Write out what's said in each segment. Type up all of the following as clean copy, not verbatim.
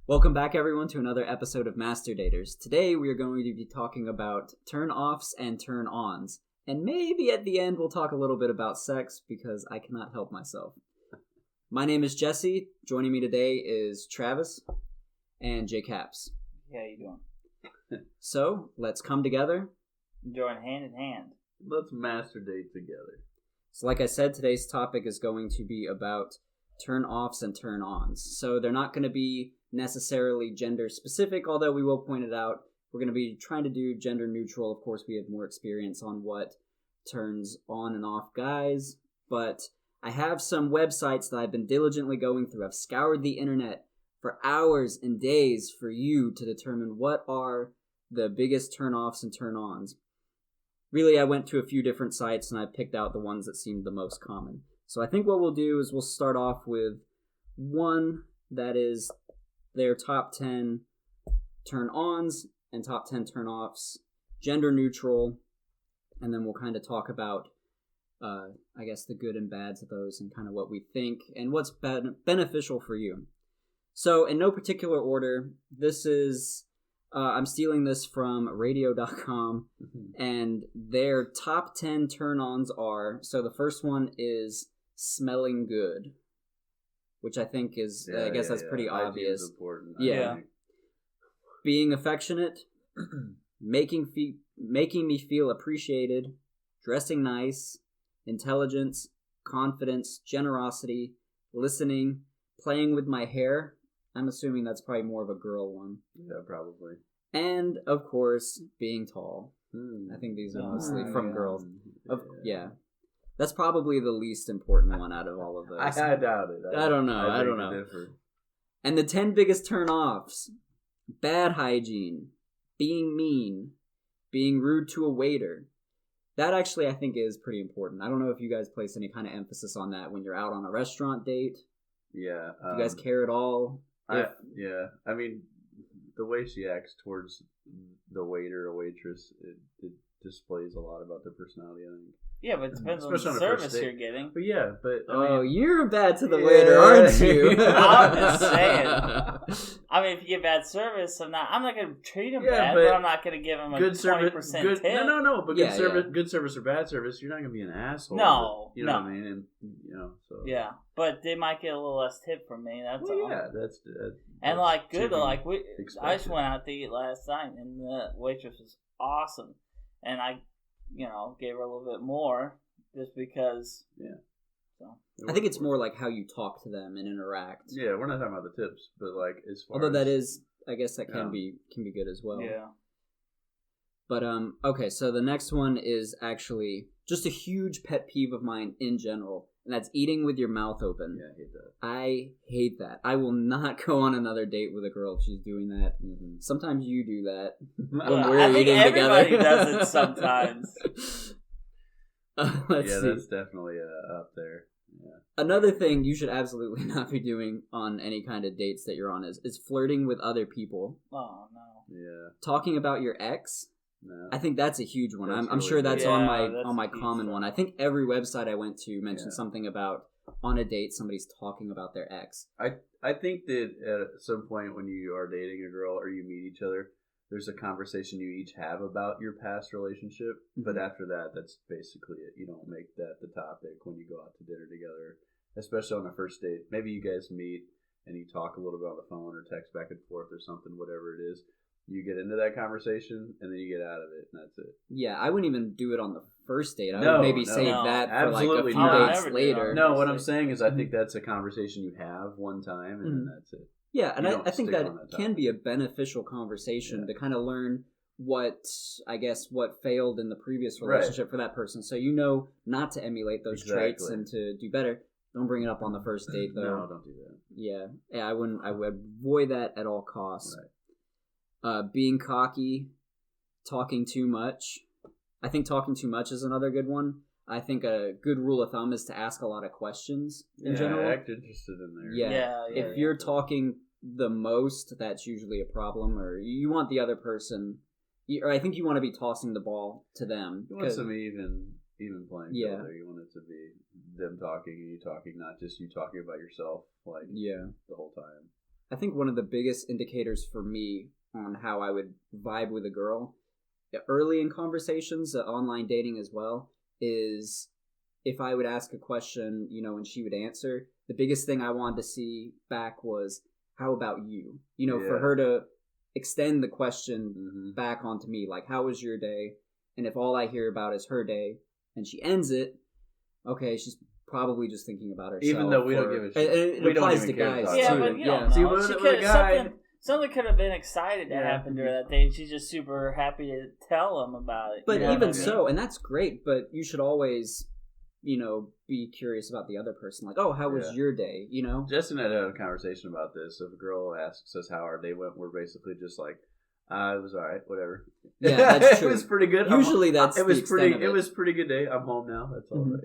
Welcome back, everyone, to another episode of Master Daters. Today, we are going to be talking about turn-offs and turn-ons. And maybe at the end, we'll talk a little bit about sex, because I cannot help myself. My name is Jesse. Joining me today is Travis and Jay Caps. How you doing? So, let's come together. Join hand in hand. Let's master date together. So, like I said, today's topic is going to be about turn-offs and turn-ons. So, they're not going to be necessarily gender specific, although we will point it out. We're going to be trying to do gender neutral. Of course, we have more experience on what turns on and off guys, but I have some websites that I've been diligently going through. I've scoured the internet for hours and days for you to determine what are the biggest turn-offs and turn-ons. Really, I went to a few different sites and I picked out the ones that seemed the most common. So I think what we'll do is we'll start off with one that is their top 10 turn-ons and top 10 turn-offs, gender neutral, and then we'll kind of talk about, I guess, the good and bads of those and kind of what we think and what's beneficial for you. So, in no particular order, this is, I'm stealing this from radio.com, and their top 10 turn-ons are, so the first one is smelling good, which I think is, I guess that's pretty obvious. Is important. Yeah. Being affectionate, making me feel appreciated, dressing nice, intelligence, confidence, generosity, listening, playing with my hair. I'm assuming that's probably more of a girl one. Yeah, probably. And, of course, being tall. I think these are mostly from girls. Yeah. That's probably the least important one out of all of those. I doubt it. I don't know. And the 10 biggest turn-offs. Bad hygiene. Being mean. Being rude to a waiter. That actually, I think, is pretty important. I don't know if you guys place any kind of emphasis on that when you're out on a restaurant date. Yeah. Do you guys care at all? I mean, the way she acts towards the waiter or waitress, it displays a lot about their personality, I think. Yeah, but it depends on the service you're getting. But yeah, you're bad to the waiter, aren't you? I'm just saying. I mean, if you get bad service, I'm not going to treat him bad, but I'm not going to give him a 20% tip. No, but good service or bad service, you're not going to be an asshole. No, you know what I mean? And, so. Yeah, but they might get a little less tip from me. That's all. Yeah, that's and I just went out to eat last night, and the waitress was awesome, and I gave her a little bit more just because. Yeah. So. I think it's more like how you talk to them and interact. Yeah, we're not talking about the tips, but like as far although that is, I guess that can be good as well. Yeah. But okay, so the next one is actually just a huge pet peeve of mine in general, and that's eating with your mouth open. Yeah, I hate that. I hate that. I will not go on another date with a girl if she's doing that. Mm-hmm. Sometimes you do that when we're eating together. Everybody does it sometimes. Let's see. That's definitely up there. Yeah. Another thing you should absolutely not be doing on any kind of dates that you're on is flirting with other people. Oh, no. Yeah. Talking about your ex. No. I think that's a huge one. I'm really sure that's on my that's common one. I think every website I went to mentioned something about on a date somebody's talking about their ex. I think that at some point when you are dating a girl or you meet each other, there's a conversation you each have about your past relationship. Mm-hmm. But after that, that's basically it. You don't make that the topic when you go out to dinner together, especially on a first date. Maybe you guys meet and you talk a little bit on the phone or text back and forth or something, whatever it is. You get into that conversation, and then you get out of it, and that's it. Yeah, I wouldn't even do it on the first date. I would maybe save that for like a few dates later. No, what I'm saying is I think that's a conversation you have one time, and then that's it. Yeah, and I think that can be a beneficial conversation to kind of learn what failed in the previous relationship for that person. So you know not to emulate those traits and to do better. Don't bring it up on the first date, though. No, don't do that. Yeah, I wouldn't. I would avoid that at all costs. Right. Being cocky, talking too much. I think talking too much is another good one. I think a good rule of thumb is to ask a lot of questions in general. Act interested in there. Yeah. If you're talking the most, that's usually a problem, or you want the other person, or I think you want to be tossing the ball to them. You want some even playing field there. You want it to be them talking and you talking, not just you talking about yourself the whole time. I think one of the biggest indicators for me on how I would vibe with a girl early in conversations, online dating as well, is if I would ask a question, and she would answer, the biggest thing I wanted to see back was, how about you? For her to extend the question back onto me, like, how was your day? And if all I hear about is her day and she ends it, okay, she's probably just thinking about herself. Even though we don't give a shit. It applies to guys too. Yeah, but you don't know. Something could have been excited to happen to her that day, and she's just super happy to tell them about it. But even so, and that's great, but you should always, be curious about the other person. Like, oh, how was your day? Justin and I had a conversation about this. If a girl asks us how our day went, we're basically just like, it was all right, whatever. Yeah, that's true. It was pretty good. Usually that's it was pretty. It was pretty good day. I'm home now. That's all.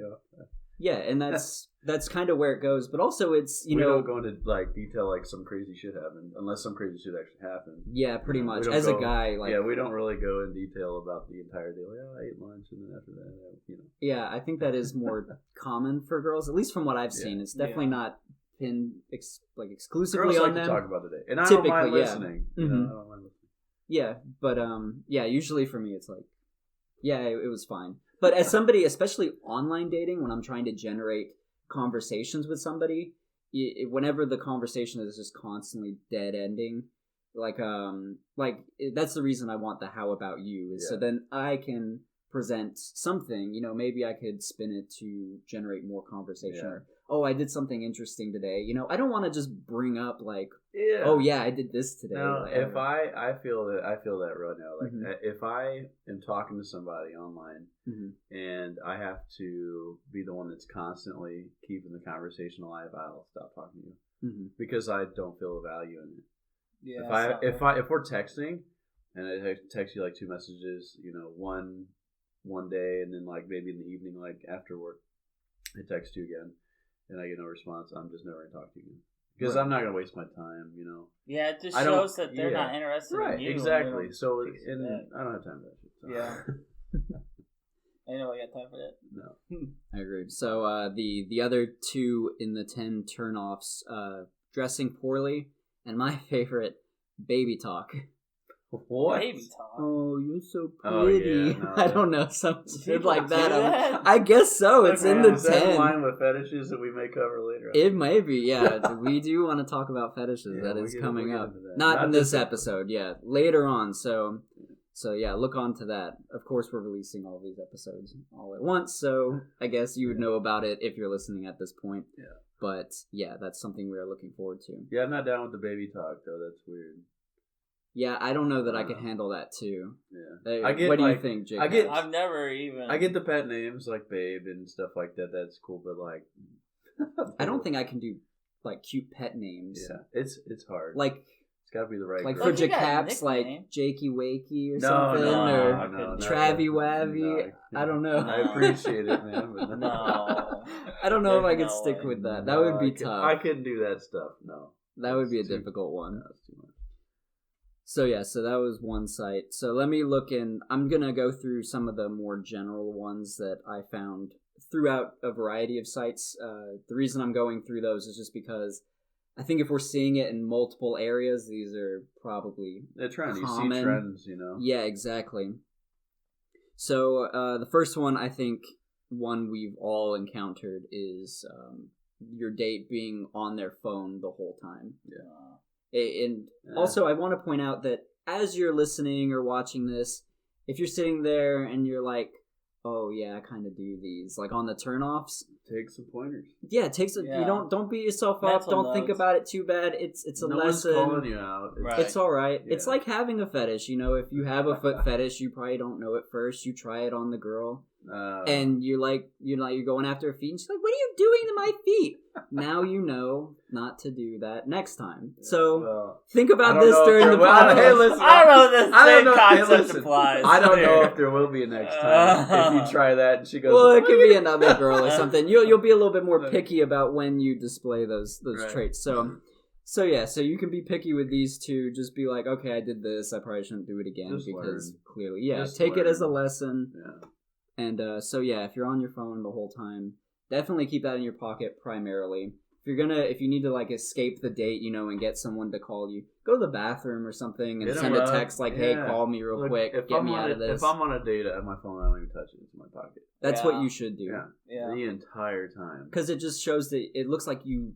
Yeah, and that's kind of where it goes. But also, it's we don't go into detail some crazy shit happened unless some crazy shit actually happened. Yeah, pretty much. As a guy, we don't really go in detail about the entire day. I ate lunch and then after that, Yeah, I think that is more common for girls, at least from what I've seen. It's definitely not pinned exclusively girls on like them. To talk about the day, and I don't mind listening. I don't mind listening. Yeah, but usually for me it's it was fine. But as somebody, especially online dating, when I'm trying to generate conversations with somebody, whenever the conversation is just constantly dead ending, that's the reason I want the how about you is so then I can present something, maybe I could spin it to generate more conversation. Or, oh, I did something interesting today. I don't want to just bring up oh yeah, I did this today. No, if I feel that right now. If I am talking to somebody online and I have to be the one that's constantly keeping the conversation alive, I'll stop talking to you because I don't feel the value in it. Yeah. If we're texting and I text you 2 messages, one day and then maybe in the evening after work I text you again and I get no response, I'm just never gonna talk to you again. Because I'm not going to waste my time, Yeah, it just shows that they're not interested in you. Right, exactly. So, I don't have time for that shit. So. Yeah. I know I got time for that. No. I agree. So, the other 2 in the 10 turnoffs, dressing poorly, and my favorite, baby talk. What? Baby talk. Oh, you're so pretty. No, I don't know, some shit like that. I guess so. It's in the 10. Is that in line with fetishes that we may cover later? It may be, yeah. We do want to talk about fetishes. That is coming up. Not in this episode, later on. So yeah, look on to that. Of course, we're releasing all these episodes all at once, so I guess you would know about it if you're listening at this point. Yeah. But yeah, that's something we are looking forward to. Yeah, I'm not down with the baby talk though. That's weird. Yeah, I don't know that I could handle that too. Yeah, what do you think, Jake? I've never even. I get the pet names like Babe and stuff like that. That's cool, but I don't think I can do cute pet names. Yeah, it's hard. It's got to be the right. For Jacaps, Jakey Wakey or something, or Travy Wavy. I don't know. I appreciate it, man. But no, I don't know if I could stick with that. That would be tough. I couldn't do that stuff. No, that would be a difficult one. That's too much. So that was one site. So let me look in. I'm going to go through some of the more general ones that I found throughout a variety of sites. The reason I'm going through those is just because I think if we're seeing it in multiple areas, these are probably they're trying common. You see trends, Yeah, exactly. So the first one, I think one we've all encountered is your date being on their phone the whole time. Yeah. And also, I want to point out that as you're listening or watching this, if you're sitting there and you're like, oh yeah, I kind of do these, on the turnoffs, take some pointers. Yeah, take some. You don't beat yourself up. Don't think about it too bad. It's a lesson. No one's calling you out. It's all right. Yeah. It's like having a fetish. If you have a foot fetish, you probably don't know it first. You try it on the girl, and you're going after her feet, and she's like, "What are you doing to my feet?" Now you know not to do that next time. So think about this during the podcast. Hey, listen, I don't know if the same concept applies. I don't know if there will be a next time if you try that. And she goes, well, it could be another girl or something. You'll be a little bit more picky about when you display those traits. So you can be picky with these 2. Just be like, okay, I did this. I probably shouldn't do it again because clearly, take it as a lesson. Yeah. And if you're on your phone the whole time, definitely keep that in your pocket primarily. If if you need to like escape the date, and get someone to call you, go to the bathroom or something and send a text like, "Hey, call me real quick, get me out of this." If I'm on a date, I have my phone, I don't even touch it. It's in my pocket. That's what you should do. Yeah. The entire time. Because it just shows that it looks like you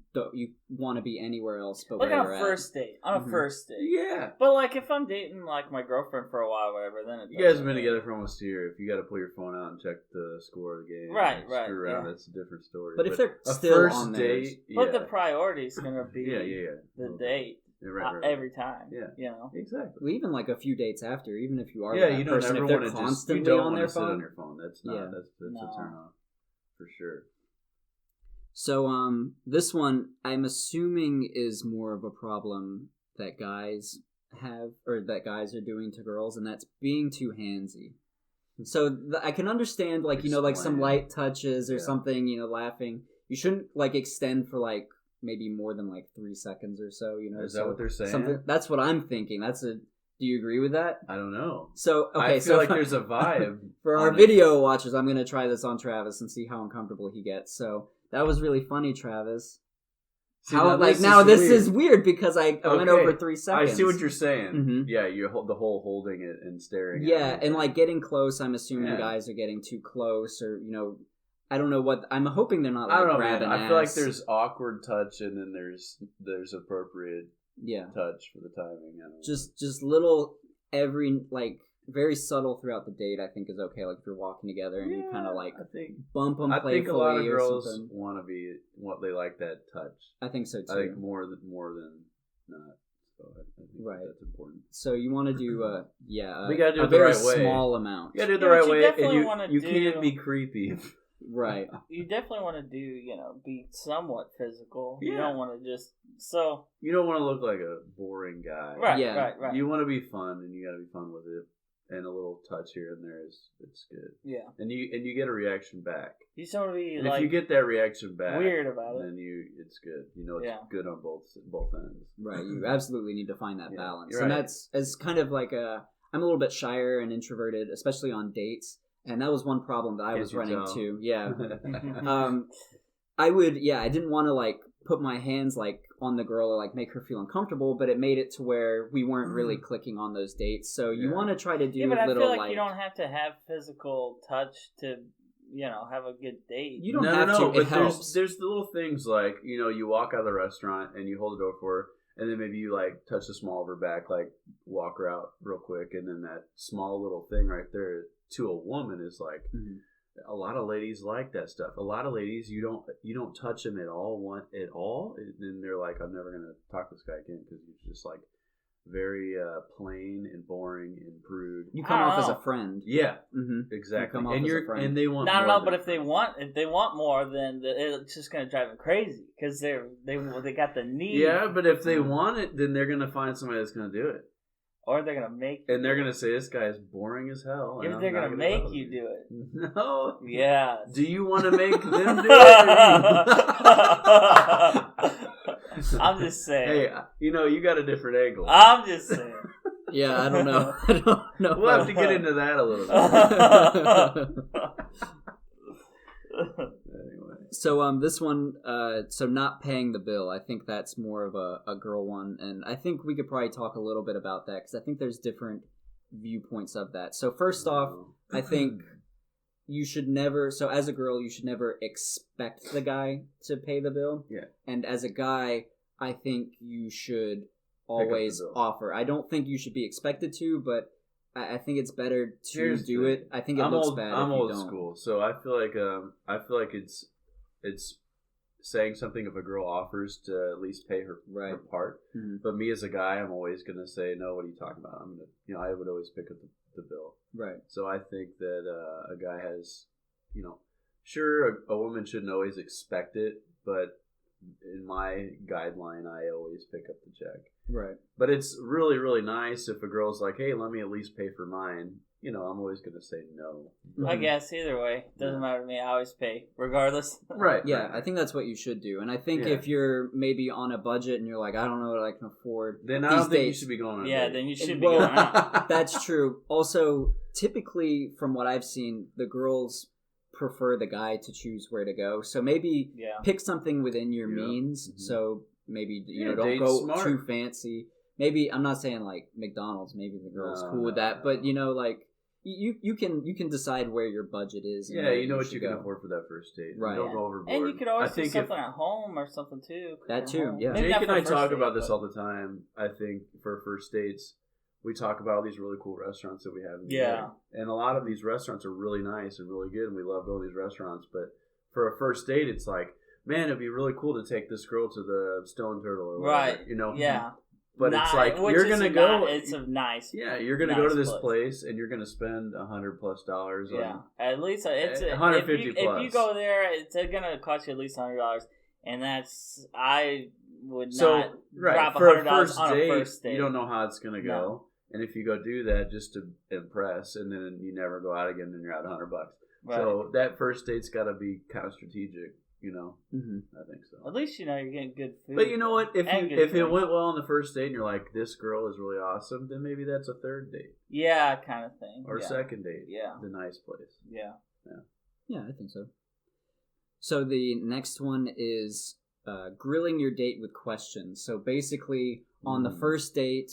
want to be anywhere else but like where on you're a first date. On a first date. Yeah. But like if I'm dating like my girlfriend for a while or whatever, then you guys have been together for almost a year. If you got to pull your phone out and check the score of the game, right, screw around, that's a different story. But if they're still first on date, but the priority is gonna be the date. Right. Every time. Yeah. Exactly. Well, even like a few dates after, even if you are you don't person, ever if they're want to constantly on their phone, sit on your phone. That's not that's a turn off for sure. So this one I'm assuming is more of a problem that guys have, or that guys are doing to girls, and that's being too handsy. So I can understand like like some light touches or something, laughing. You shouldn't like extend for like maybe more than like 3 seconds or so, Is that what they're saying? That's what I'm thinking. Do you agree with that? I don't know. So, okay. I feel like there's a vibe. For our video watchers, I'm going to try this on Travis and see how uncomfortable he gets. So, that was really funny, Travis. See, this is weird because I went over 3 seconds. I see what you're saying. Mm-hmm. Yeah, the whole holding it and staring at it. Yeah, and like getting close, I'm assuming guys are getting too close or, I don't know what I'm hoping they're not like grabbing ass. I feel like there's awkward touch and then there's appropriate touch for the timing. I don't know. Just little very subtle throughout the date. I think is okay. Like if you're walking together and you kind of like bump them playfully. I think a lot of girls want to be what they like that touch. I think so too. I think more than not. So I think that's important. So you want to do we gotta do it the right way. Small amount. You gotta do it the right way, and you can't be creepy. Right. You definitely want to do, be somewhat physical. Yeah. You don't want to just you don't want to look like a boring guy. Right. You want to be fun, and you got to be fun with it, and a little touch here and there it's good. Yeah. And you get a reaction back. You just want to be if you get that reaction back, weird about it, then it's good. It's good on both ends. Right. You absolutely need to find that balance, right. And that's as kind of like I'm a little bit shyer and introverted, especially on dates. And that was one problem that I was running into. Yeah. I didn't want to like put my hands like on the girl or like make her feel uncomfortable, but it made it to where we weren't really clicking on those dates. So you want to try to do but I little feel like you don't have to have physical touch to have a good date. You don't have to. But there's the little things like you walk out of the restaurant and you hold the door for her. And then maybe you like touch the small of her back, like walk her out real quick, and then that small little thing right there to a woman is like a lot of ladies like that stuff. A lot of ladies you don't touch them at all, and then they're like, I'm never gonna talk to this guy again because you're just like very plain and boring and prude. You come off as a friend. Yeah, exactly. You come off as a friend. And they want. I don't know, but if they want more, then it's just gonna drive them crazy because they got the need. Yeah, but if they want it, then they're gonna find somebody that's gonna do it. Or they're gonna make. And they're gonna say this guy is boring as hell. If they're gonna make you do it. No. Yeah. Do you want to make them do it? I'm just saying. Hey, you got a different angle. I'm just saying. Yeah, I don't know. I don't know. We'll have to get into that a little bit. Anyway. So this one, so not paying the bill, I think that's more of a girl one, and I think we could probably talk a little bit about that because I think there's different viewpoints of that. So first off, I think you should never. So as a girl, you should never expect the guy to pay the bill. Yeah. And as a guy, I think you should always offer. I don't think you should be expected to, but I think it's better to do it. I think it looks bad. I'm if you old don't. school, so I feel like it's saying something if a girl offers to at least pay her part. Mm-hmm. But me as a guy, I'm always gonna say no. What are you talking about? I would always pick up the bill. Right. So I think that a guy has, sure, a woman shouldn't always expect it, but in my guideline, I always pick up the check. Right. But it's really, really nice if a girl's like, hey, let me at least pay for mine. I'm always going to say no. I guess either way. Doesn't matter to me. I always pay, regardless. Right. Yeah, I think that's what you should do. And I think if you're maybe on a budget and you're like, I don't know what I can afford. Then I don't think you should be going on a date. Then you should be going out. That's true. Also, typically, from what I've seen, the girls prefer the guy to choose where to go. So maybe pick something within your means. Mm-hmm. So maybe don't go too fancy. Maybe I'm not saying like McDonald's. Maybe the girl's cool with that, but like you can decide where your budget is. And you know what you can afford for that first date. Right. Don't go overboard. And you could always do something at home or something too. That too. Yeah. Jake and I talk about this all the time. I think for first dates, we talk about all these really cool restaurants that we have. And a lot of these restaurants are really nice and really good, and we love going to these restaurants. But for a first date, it's like, man, it'd be really cool to take this girl to the Stone Turtle or whatever. Right. Yeah. But it's like you're gonna go. It's a nice. Yeah, you're gonna go to this place and you're gonna spend $100+ on. At least it's $150+. If you go there, it's gonna cost you at least $100, and that's I would not drop $100 on a first date. You don't know how it's gonna go, and if you go do that just to impress, and then you never go out again, then you're out $100. Right. So that first date's got to be kind of strategic. Mm-hmm. I think so. At least you're getting good food. But you know what? If it went well on the first date and you're like, this girl is really awesome, then maybe that's a third date. Yeah, kind of thing. Or second date. Yeah. The nice place. Yeah, I think so. So the next one is grilling your date with questions. So basically, on the first date,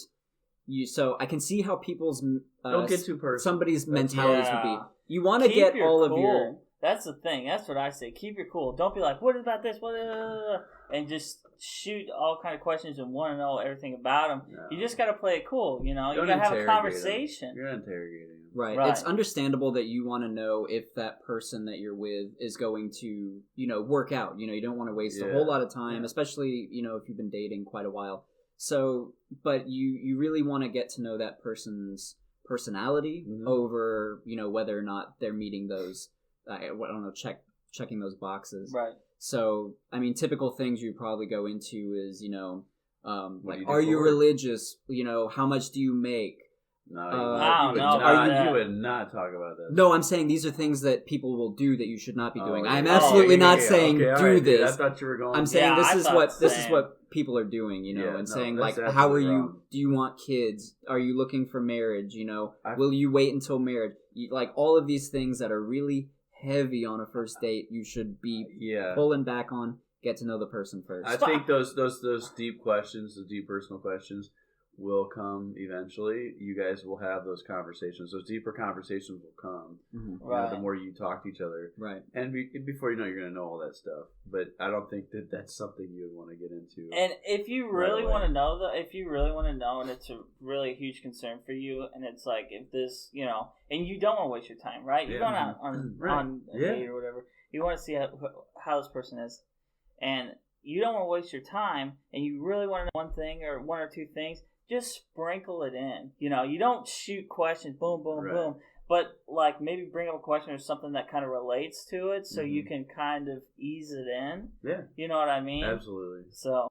so I can see how people's don't get too personal. Somebody's mentalities would be. You want to get all of your. That's the thing. That's what I say. Keep your cool. Don't be like, what about this? What? And just shoot all kind of questions and want to know everything about them. No. You just got to play it cool. You got to have a conversation. You're interrogating them. Right. It's understandable that you want to know if that person that you're with is going to, work out. You don't want to waste a whole lot of time, especially, if you've been dating quite a while. So, but you really want to get to know that person's personality over, whether or not they're meeting those. I don't know, checking those boxes. Right. So, I mean, typical things you probably go into is, like, are you religious? How much do you make? No, you would not talk about that. No, I'm saying these are things that people will do that you should not be doing. I'm absolutely not saying do this. I thought you were going. I'm saying this is what people are doing, and saying like, how are you? Do you want kids? Are you looking for marriage? Will you wait until marriage? Like all of these things that are really heavy on a first date, you should be pulling back on. Get to know the person first. I think those deep questions, the deep personal questions, will come eventually. You guys will have those conversations. Those deeper conversations will come. Mm-hmm. The more you talk to each other, right? And before you know, you're going to know all that stuff. But I don't think that that's something you would want to get into. And if you really want to know, and it's a really huge concern for you, and it's like if this, and you don't want to waste your time, right? You're going out on a date or whatever. You want to see how this person is, and you don't want to waste your time, and you really want to know one thing or one or two things. Just sprinkle it in. You don't shoot questions, boom, boom, boom. But, like, maybe bring up a question or something that kind of relates to it so you can kind of ease it in. Yeah. You know what I mean? Absolutely. So,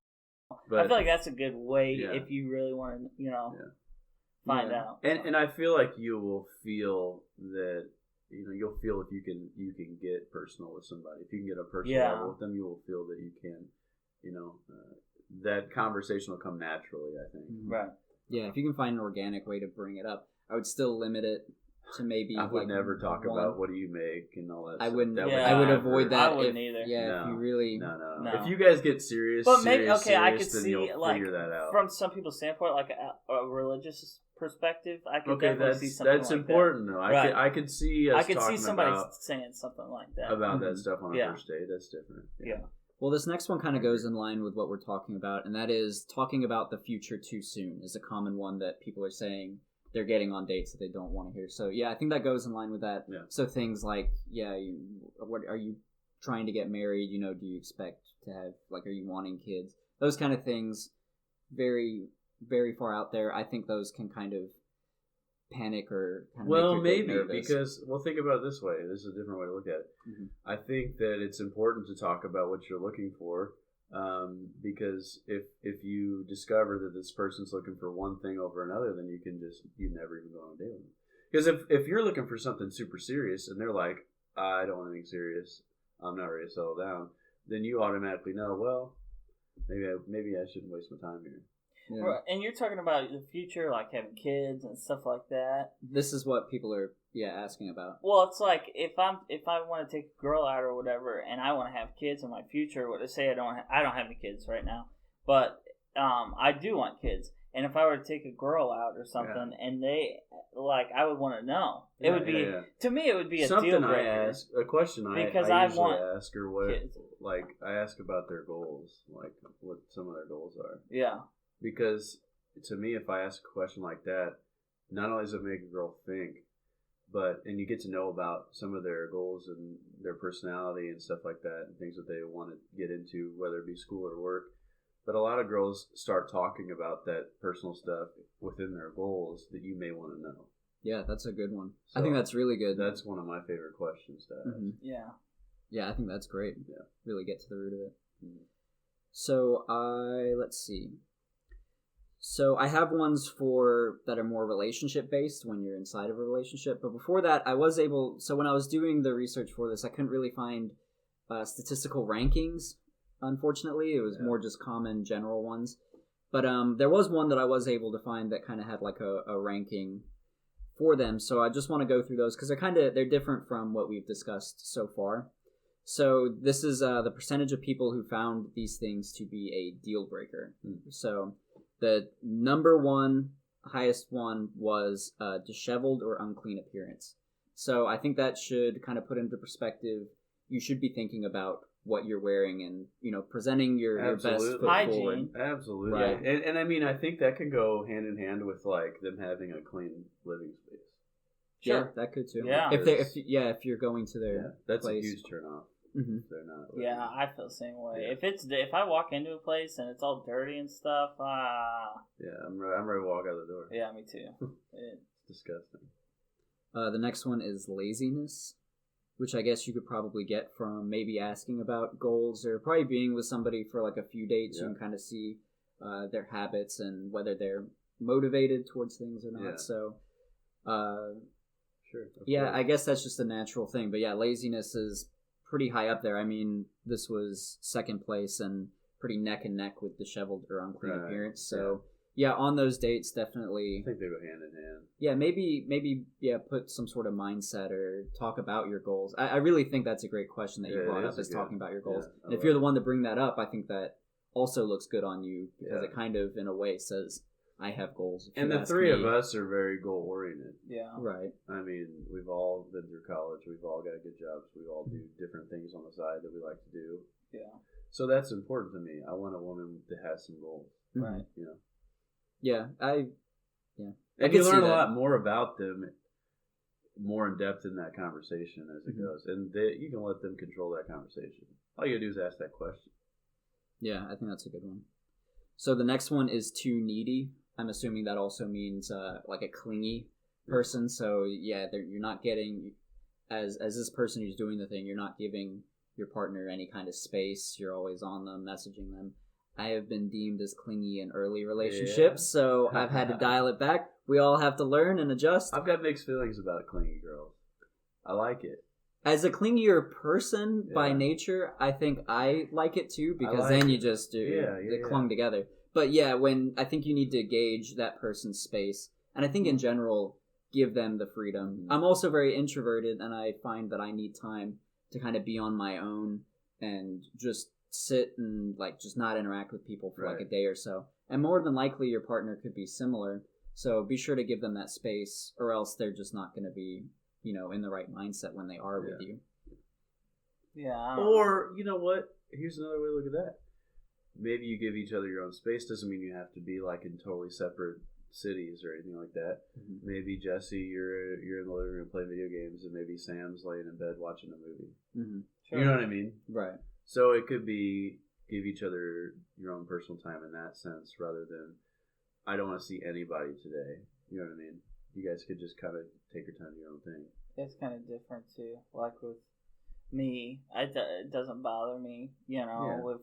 I feel like that's a good way if you really want to, find out. And I feel like you will feel that, you'll feel if you can get personal with somebody. If you can get a personal level with them, you will feel that you can, that conversation will come naturally, I think. Right. Yeah, if you can find an organic way to bring it up, I would still limit it to maybe. I would never talk about what do you make and all that. I wouldn't. I would avoid that. I wouldn't either. Yeah, if you really. No. If you guys get serious, but maybe I could then see you'll figure that out. From some people's standpoint, like a religious perspective. I could definitely see something that's like important that. Though. Right. I could see. I could see somebody saying something like that about that stuff on a first date. That's different. Yeah. Well, this next one kind of goes in line with what we're talking about, and that is talking about the future too soon is a common one that people are saying they're getting on dates that they don't want to hear. So, yeah, I think that goes in line with that. Yeah. So things like, what are you trying to get married? Do you expect to have, like, are you wanting kids? Those kind of things, very, very far out there. I think those can kind of panic or kind of make you nervous. Because think about it this way. This is a different way to look at it. Mm-hmm. I think that it's important to talk about what you're looking for, because if you discover that this person's looking for one thing over another, then you never even go on a date with them. Because if you're looking for something super serious and they're like, I don't want anything serious, I'm not ready to settle down, then you automatically know, well, maybe I shouldn't waste my time here. Yeah. And you're talking about the future, like having kids and stuff like that. This is what people are, asking about? Well, it's like if I want to take a girl out or whatever, and I want to have kids in my future. What to say? I don't have any kids right now, but I do want kids. And if I were to take a girl out or something, and they I would want to know. It would be to me. It would be a something deal breaker. I ask, a question because I usually ask her what kids. like I ask about their goals, like what some of their goals are. Yeah. Because to me, if I ask a question like that, not only does it make a girl think, and you get to know about some of their goals and their personality and stuff like that, and things that they want to get into, whether it be school or work. But a lot of girls start talking about that personal stuff within their goals that you may want to know. Yeah, that's a good one. So I think that's really good. That's one of my favorite questions to ask. Mm-hmm. Yeah. Yeah, I think that's great. Yeah. Really get to the root of it. Mm-hmm. So let's see. So I have ones that are more relationship based when you're inside of a relationship. But before that, so when I was doing the research for this, I couldn't really find statistical rankings. Unfortunately, it was more just common general ones. But there was one that I was able to find that kind of had like a ranking for them. So I just want to go through those because they're different from what we've discussed so far. So this is the percentage of people who found these things to be a deal breaker. So the number one, highest one was disheveled or unclean appearance. So I think that should kind of put into perspective. You should be thinking about what you're wearing and, presenting your best foot forward. Absolutely. Right. And I mean, I think that can go hand in hand with like them having a clean living space. Sure. Yeah, that could too. Yeah. If you're going to their that's place. A huge turn off. Mm-hmm. They're not. Yeah, I feel the same way. Yeah. If I walk into a place and it's all dirty and stuff, yeah, I'm ready to walk out the door. Yeah, me too. It's disgusting. The next one is laziness, which I guess you could probably get from maybe asking about goals or probably being with somebody for like a few dates. You can kind of see their habits and whether they're motivated towards things or not. Yeah. So, sure. Yeah, I guess that's just a natural thing. But yeah, laziness is pretty high up there. I mean, this was second place and pretty neck and neck with disheveled or unclean appearance. So yeah, on those dates, definitely. I think they go hand in hand. Yeah, maybe put some sort of mindset or talk about your goals. I really think that's a great question that you brought up, is talking about your goals. Yeah, and if you're the one to bring that up, I think that also looks good on you because it kind of, in a way, says, I have goals. And the three of us are very goal oriented. Yeah. Right. I mean, we've all been through college. We've all got good jobs. We all do different things on the side that we like to do. Yeah. So that's important to me. I want a woman that has some goals. Right. Yeah. And you learn a lot more about them, more in depth in that conversation as it goes. And you can let them control that conversation. All you gotta do is ask that question. Yeah, I think that's a good one. So the next one is too needy. I'm assuming that also means like a clingy person. So yeah, you're not getting, as this person who's doing the thing, you're not giving your partner any kind of space. You're always on them, messaging them. I have been deemed as clingy in early relationships, so I've had to dial it back. We all have to learn and adjust. I've got mixed feelings about clingy girls. I like it. As a clingier person by nature, I think I like it too, because then you just clung together. But yeah, I think you need to gauge that person's space. And I think in general, give them the freedom. I'm also very introverted, and I find that I need time to kind of be on my own and just sit and just not interact with people for like a day or so. And more than likely your partner could be similar. So be sure to give them that space, or else they're just not going to be, in the right mindset when they are with you. Yeah. Or, you know what? Here's another way to look at that. Maybe you give each other your own space. Doesn't mean you have to be like in totally separate cities or anything like that. Mm-hmm. Maybe Jesse, you're in the living room playing video games, and maybe Sam's laying in bed watching a movie. Mm-hmm. Sure. You know what I mean? Right. So it could be give each other your own personal time in that sense, rather than I don't want to see anybody today. You know what I mean? You guys could just kind of take your time to your own thing. It's kind of different too. Like with me, it doesn't bother me. With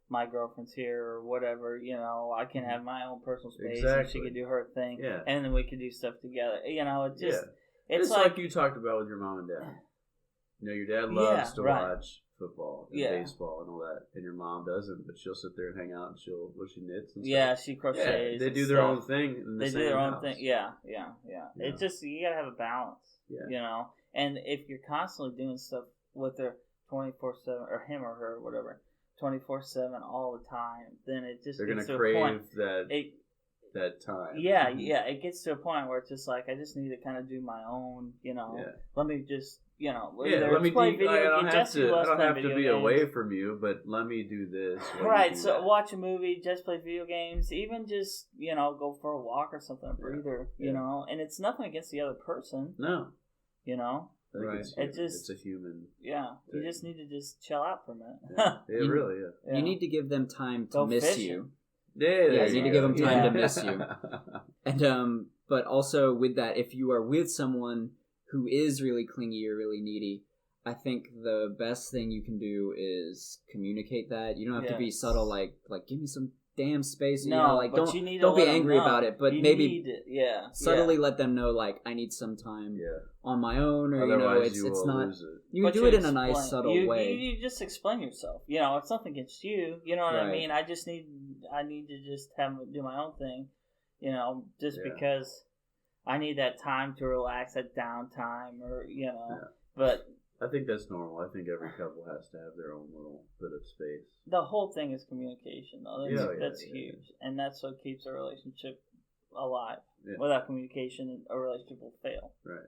my girlfriend's here or whatever, I can have my own personal space and she can do her thing, and then we can do stuff together. It's just it's like you talked about with your mom and dad. your dad loves to watch football and baseball and all that, and your mom doesn't, but she'll sit there and hang out and she knits and stuff. Yeah, she crochets. Yeah, they do their own thing in the same do their house. own thing. Yeah. It's just, you gotta have a balance. Yeah. And if you're constantly doing stuff with her 24/7, or him or her, whatever, 24/7 all the time, then it just they're gets gonna to crave a point. that time. Yeah, it gets to a point where it's just like, I just need to kind of do my own, let me just, let me play video games. I don't have to be away from you, but let me do this. Right, so watch a movie, just play video games, even just, go for a walk or something, a breather, and it's nothing against the other person. No. Right. It's a human. Yeah, thing. You just need to just chill out for a minute. Really. You need to give them time to miss you. Yeah, you need to give them time to miss you. And but also with that, if you are with someone who is really clingy or really needy, I think the best thing you can do is communicate that. You don't have to be subtle, like give me some damn space. No, don't be angry about it, but maybe subtly let them know, like, I need some time on my own, or otherwise it's not. You can do it in a nice, subtle way. You just explain yourself. It's nothing against you. You know what I mean? I need to just do my own thing. Because I need that time to relax, that downtime, or but. I think that's normal. I think every couple has to have their own little bit of space. The whole thing is communication, though. That's huge. And that's what keeps a relationship alive. Yeah. Without communication, a relationship will fail. Right.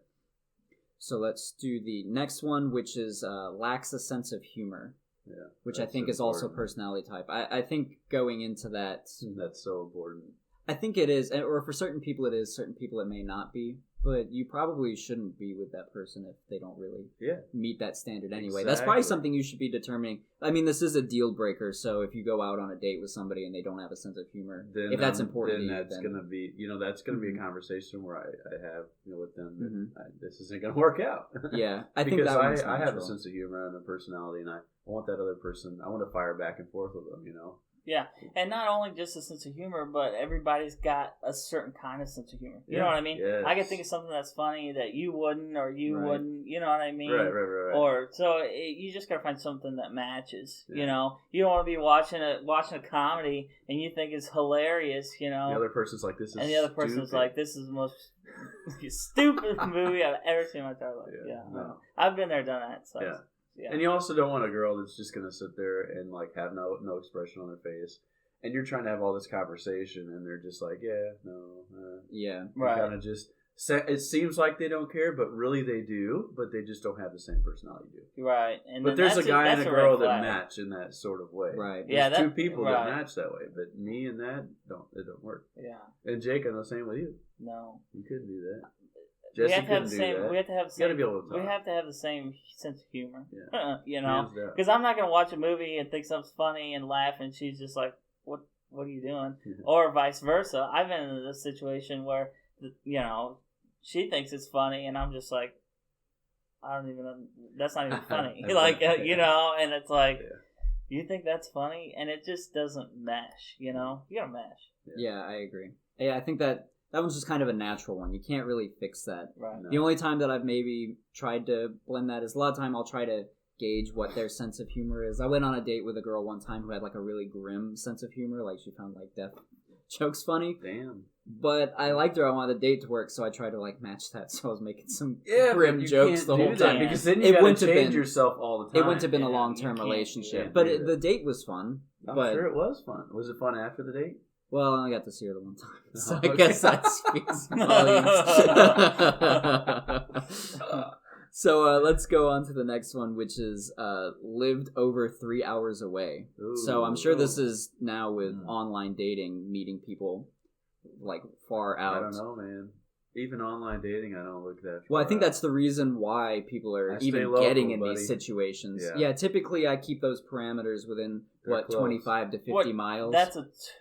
So let's do the next one, which is lacks a sense of humor. Yeah. Which I think is also personality type. I think going into that... That's so important. I think it is. Or for certain people it is. Certain people it may not be. But you probably shouldn't be with that person if they don't really meet that standard anyway. Exactly. That's probably something you should be determining. I mean, this is a deal breaker, so if you go out on a date with somebody and they don't have a sense of humor, then, if that's important then to you, that's going to be, that's going to be a conversation where I have with them. This isn't going to work out. Yeah, I think that one's I have a sense of humor and a personality, and I want that other person. I want to fire back and forth with them. Yeah, and not only just a sense of humor, but everybody's got a certain kind of sense of humor. You know what I mean? Yes. I can think of something that's funny that you wouldn't, or you wouldn't. You know what I mean? Right. Or you just gotta find something that matches. You don't want to be watching a comedy and you think it's hilarious. The other person's like, this is, and the other person's like, this is the most stupid movie I've ever seen in my entire life. Yeah. No. I've been there, done that. So. Yeah. Yeah. And you also don't want a girl that's just going to sit there and have no expression on their face. And you're trying to have all this conversation and they're just like, right. Kind of just, it seems like they don't care, but really they do, but they just don't have the same personality you do. Right. But there's a guy and a girl that match in that sort of way. Right. There's two people that match that way, but me and that, it don't work. Yeah. And Jake, I'm the same with you. No. You couldn't do that. We have to have the same. We have to have the same sense of humor. Yeah. Because I'm not gonna watch a movie and think something's funny and laugh, and she's just like, "What are you doing?" Or vice versa. I've been in this situation where, she thinks it's funny, and I'm just like, I don't even. That's not even funny. And it's like, you think that's funny, and it just doesn't mesh. You gotta mesh. Yeah, I agree. Yeah, I think that one's just kind of a natural one. You can't really fix that. Right. The only time that I've maybe tried to blend that is a lot of time I'll try to gauge what their sense of humor is. I went on a date with a girl one time who had a really grim sense of humor. She found death jokes funny. Damn. But I liked her. I wanted the date to work, so I tried to match that. So I was making some grim jokes the whole time. Because then you gotta change yourself all the time. It wouldn't have been a long-term relationship. But the date was fun. I'm sure it was fun. Was it fun after the date? Well, I only got to see her the one time, so I guess that speaks volumes. So let's go on to the next one, which is lived over 3 hours away. Ooh, so I'm sure this is now with online dating, meeting people far out. I don't know, man. Even online dating, I don't look that far. Well, I think that's the reason why people are even getting in these situations. Yeah, typically I keep those parameters within, 25 to 50 miles.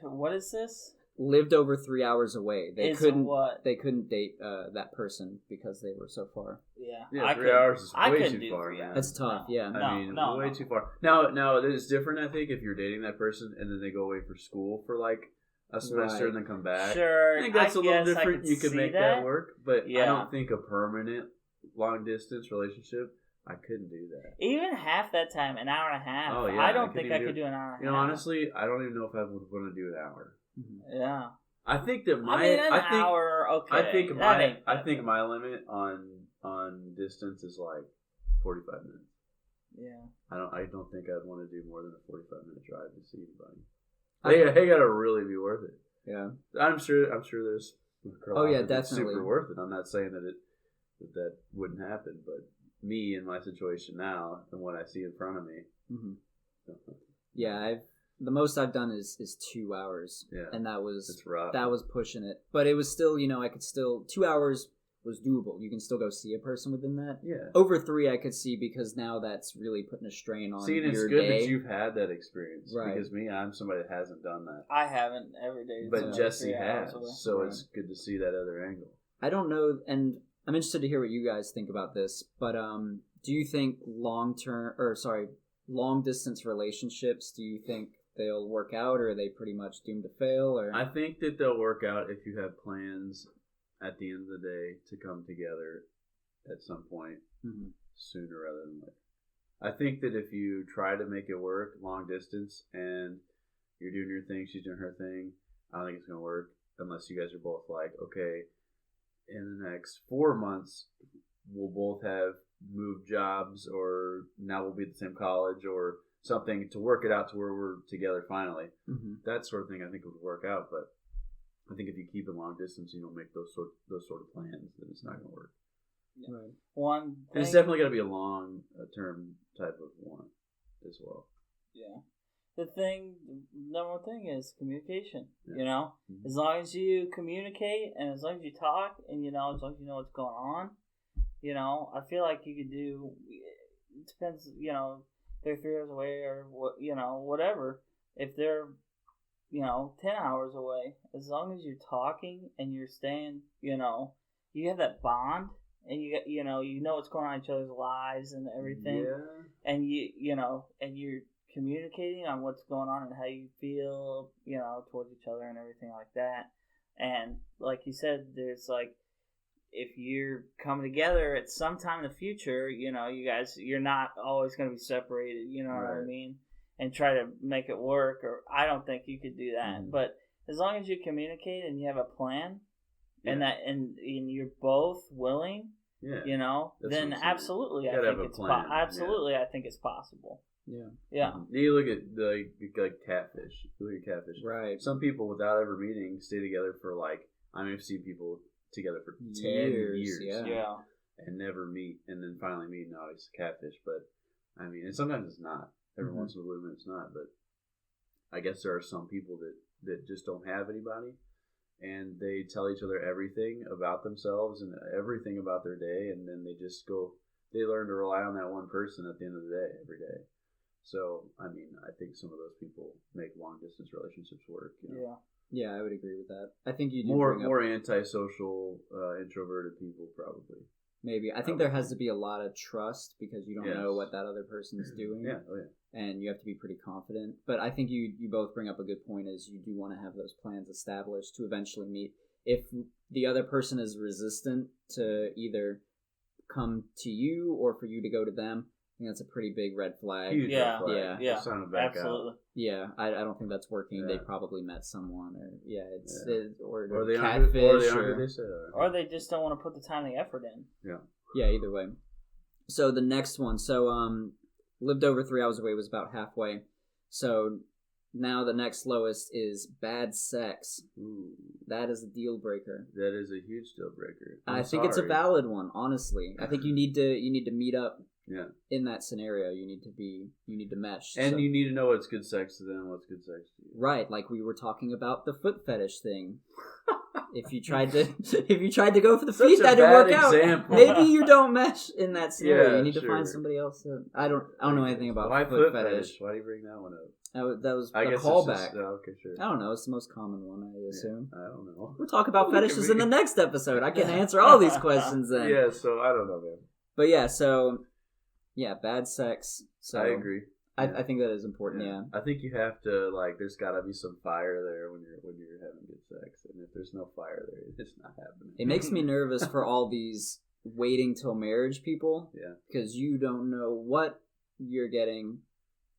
What is this? Lived over 3 hours away. They couldn't date that person because they were so far. Yeah, 3 hours is way too far. That's tough. Yeah, way too far. Now it's different. I think if you're dating that person and then they go away for school for a semester and then come back. Sure, I think that's a little different. You can make that work, but I don't think a permanent long distance relationship. I couldn't do that. Even half that time, an hour and a half. Oh, yeah, I don't think I could do an hour and a half. Honestly, I don't even know if I would want to do an hour. Yeah. I think that hour, okay. I think my limit on distance is like 45 minutes. Yeah. I don't think I'd want to do more than a 45-minute drive to see anybody. They gotta really be worth it. Yeah. I'm sure there's definitely super worth it. I'm not saying that wouldn't happen, but me in my situation now and what I see in front of me. Mm-hmm. Yeah, the most I've done is 2 hours. Yeah. And that was rough. That was pushing it. But it was still, I could still 2 hours was doable. You can still go see a person within that. Yeah. Over 3 I could see because now that's really putting a strain on your day. It's good that you've had that experience. Right. Because I'm somebody that hasn't done that. I haven't every day. But Jesse has. So it's good to see that other angle. I don't know, and I'm interested to hear what you guys think about this, but do you think long distance relationships, do you think they'll work out, or are they pretty much doomed to fail? Or I think that they'll work out if you have plans at the end of the day to come together at some point sooner rather than later. I think that if you try to make it work long distance and you're doing your thing, she's doing her thing, I don't think it's going to work unless you guys are both like, okay, in the next 4 months, we'll both have moved jobs, or now we'll be at the same college or something to work it out to where we're together finally. That sort of thing I think would work out, but I think if you keep it long distance, you don't make those sort of plans, then it's not going to work. Yeah. Right. It's definitely got to be a long term type of one as well. Yeah. The number one thing is communication. Yeah. As long as you communicate and as long as you talk and as long as you know what's going on, I feel like you could do. It depends. They're 3 hours away or what. Whatever. If they're 10 hours away, as long as you're talking and you're staying, you have that bond and you know what's going on in each other's lives and everything. Yeah. And and you're communicating on what's going on and how you feel, towards each other and everything like that. And like you said, there's if you're coming together at some time in the future, you guys, you're not always going to be separated, what I mean? And try to make it work, or I don't think you could do that. But as long as you communicate and you have a plan, and you're both willing, then absolutely, I think it's absolutely, I think it's possible. Yeah. Yeah. You look at the catfish. You look at catfish. Right. Some people, without ever meeting, stay together for I've seen people together for 10 years. Yeah. And never meet, and then finally meet. No, it's catfish, but and sometimes it's not. Every once in a blue moon, it's not. But I guess there are some people that just don't have anybody, and they tell each other everything about themselves and everything about their day, and then they learn to rely on that one person at the end of the day, every day. So, I think some of those people make long distance relationships work. Yeah. Yeah, I would agree with that. I think you do more antisocial, introverted people probably. Maybe. I think there has to be a lot of trust because you don't know what that other person's doing. Yeah. Oh, yeah. And you have to be pretty confident. But I think you both bring up a good point, is you do want to have those plans established to eventually meet. If the other person is resistant to either come to you or for you to go to them, I think that's a pretty big red flag. Huge red flag. Yeah. Absolutely. Yeah, I don't think that's working. Yeah. They probably met someone, or they catfish, or they just don't want to put the time and the effort in. Yeah. Yeah. Either way. So the next one. So lived over 3 hours away was about halfway. So now the next lowest is bad sex. Ooh. That is a deal breaker. That is a huge deal breaker. I think it's a valid one. Honestly, I think you need to meet up. Yeah. In that scenario, you need to mesh. And you need to know what's good sex to them and what's good sex to you. Right, like we were talking about the foot fetish thing. If you tried to go for the feet, that didn't work out. Maybe you don't mesh in that scenario. Yeah, you need to find somebody else. I don't know anything about foot fetish. Why do you bring that one up? That was a callback. Okay, sure. I don't know. It's the most common one, I assume. I don't know. We'll talk about fetishes in the next episode. I can answer all these questions then. Yeah, so I don't know, man. But yeah, so... Yeah, bad sex. So I agree. I think that is important. Yeah. I think you have to there's got to be some fire there when you're having good sex, and if there's no fire there, it's not happening. It makes me nervous for all these waiting till marriage people. Yeah. Because you don't know what you're getting.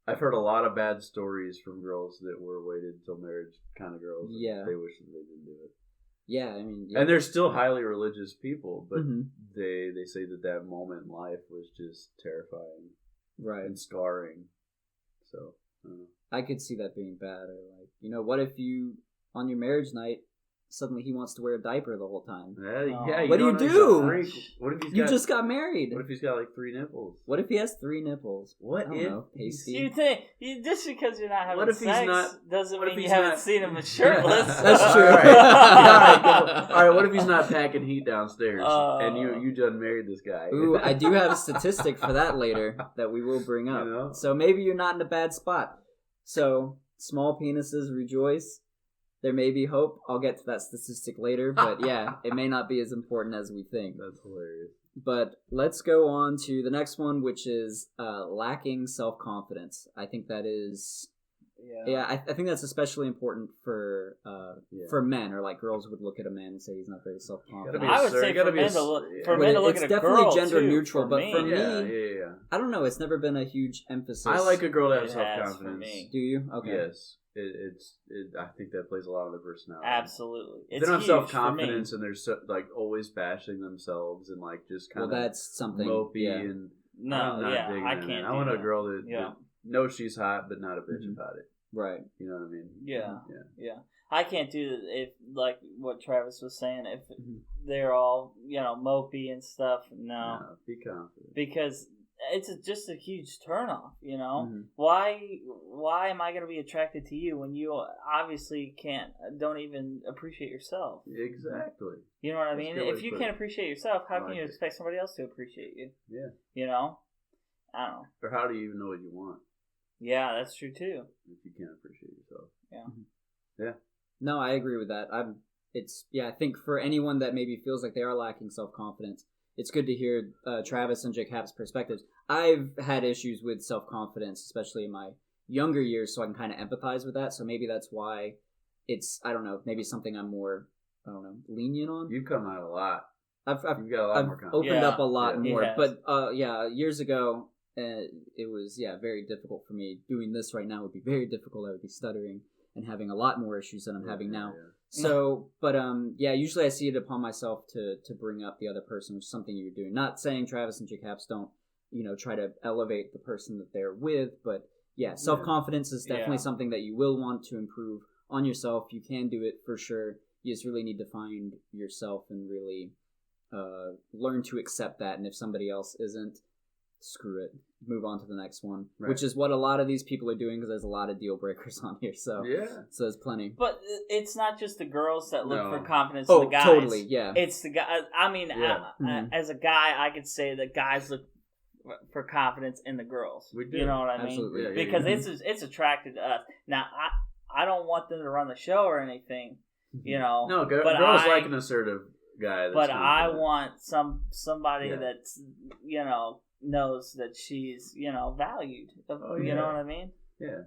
I've heard a lot of bad stories from girls that were waited till marriage kind of girls. Yeah. They wish that they didn't do it. Yeah, I mean... Yeah. And they're still highly religious people, but mm-hmm. they say that moment in life was just terrifying. Right. And scarring. So, I could see that being bad. Or what if you, on your marriage night, suddenly he wants to wear a diaper the whole time? Yeah. What do you do? What if you just got married? What if he's got 3 nipples? What if he has 3 nipples? What if? Pasty? You think just because you're not having what if sex he's not, doesn't mean you haven't seen him shirtless? That's true. All right. What if he's not packing heat downstairs and you done married this guy? Ooh, I do have a statistic for that later that we will bring up. So maybe you're not in a bad spot. So small penises rejoice. There may be hope. I'll get to that statistic later, but yeah, it may not be as important as we think. That's hilarious. But let's go on to the next one, which is lacking self-confidence. I think that is... Yeah, I think that's especially important for men, or girls would look at a man and say he's not very self-confident. I would say for men to look at a girl, it's definitely gender neutral, but for me, yeah. I don't know. It's never been a huge emphasis. I like a girl to have self-confidence. Do you? Okay. Yes. I think that plays a lot of their personality. Absolutely. They don't have self-confidence and they're always bashing themselves and just kind of that's something mopey and I can't. I want a girl that knows she's hot but not a bitch about it. Right. You know what I mean? Yeah. I can't do it if what Travis was saying, if they're all, mopey and stuff. No, be confident. Because it's just a huge turnoff, Mm-hmm. Why am I going to be attracted to you when you obviously don't even appreciate yourself? Exactly. You know what I mean? If you can't appreciate yourself, how can you expect somebody else to appreciate you? Yeah. I don't know. Or how do you even know what you want? Yeah, that's true too. If you can't appreciate yourself. Yeah. Yeah. No, I agree with that. I think for anyone that maybe feels like they are lacking self-confidence, it's good to hear Travis and Jake Happ's perspectives. I've had issues with self-confidence, especially in my younger years, so I can kind of empathize with that. So maybe that's why it's, I don't know, maybe something I'm more, lenient on. You've come out a lot. You've got a lot more confidence. Opened up a lot more. But, years ago, it was, very difficult for me. Doing this right now would be very difficult. I would be stuttering and having a lot more issues than I'm having now. Yeah. So, but usually I see it upon myself to bring up the other person, which is something you're doing. Not saying Travis and Jake Haps don't, try to elevate the person that they're with, but self-confidence is definitely something that you will want to improve on yourself. You can do it for sure. You just really need to find yourself and really learn to accept that. And if somebody else isn't, screw it. Move on to the next one, which is what a lot of these people are doing because there's a lot of deal breakers on here. So so there's plenty. But it's not just the girls that look for confidence. The guys. Totally, yeah. It's the guys. I mean, as a guy, I could say that guys look for confidence in the girls. We do. You know what I mean? Absolutely. Because it's attracted to us. Now, I don't want them to run the show or anything. No, girls like an assertive guy. But I want somebody that's knows that she's valued. You know what I mean? Yeah.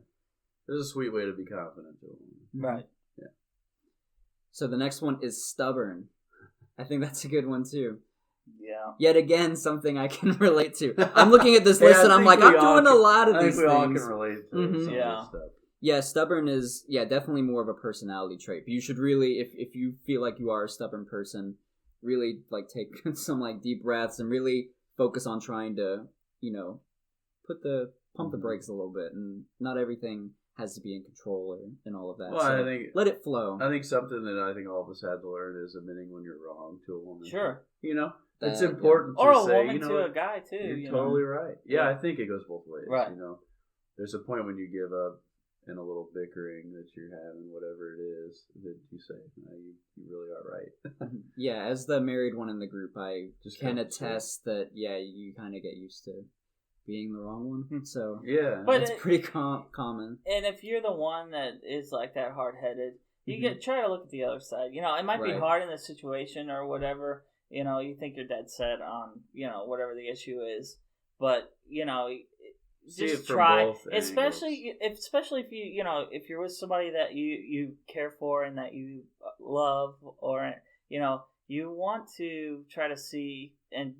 There's a sweet way to be confident to a woman. Right. Yeah. So the next one is stubborn. I think that's a good one too. Yeah. Yet again, something I can relate to. I'm looking at this list and I'm like, I'm doing a lot of these things. I think we all can relate to some of this stuff. Yeah, stubborn is definitely more of a personality trait. But you should really, if you feel like you are a stubborn person, really take some deep breaths and really focus on trying to, pump the brakes a little bit, and not everything has to be in control and all of that. Well, so I think let it flow. I think something that I think all of us had to learn is admitting when you're wrong to a woman. Sure. It's important to or a say, woman to a guy too. You're totally right. Yeah, I think it goes both ways. Right. There's a point when you give up in a little bickering that you're having, whatever it is, that you say, no, you really are right. Yeah, as the married one in the group, I just can attest that, you kind of get used to being the wrong one. So, but it's pretty common. And if you're the one that is that hard-headed, you try to look at the other side. It might be hard in this situation or whatever. You think you're dead set on, whatever the issue is. But, just try, especially if you if you're with somebody that you care for and that you love, or you you want to try to see and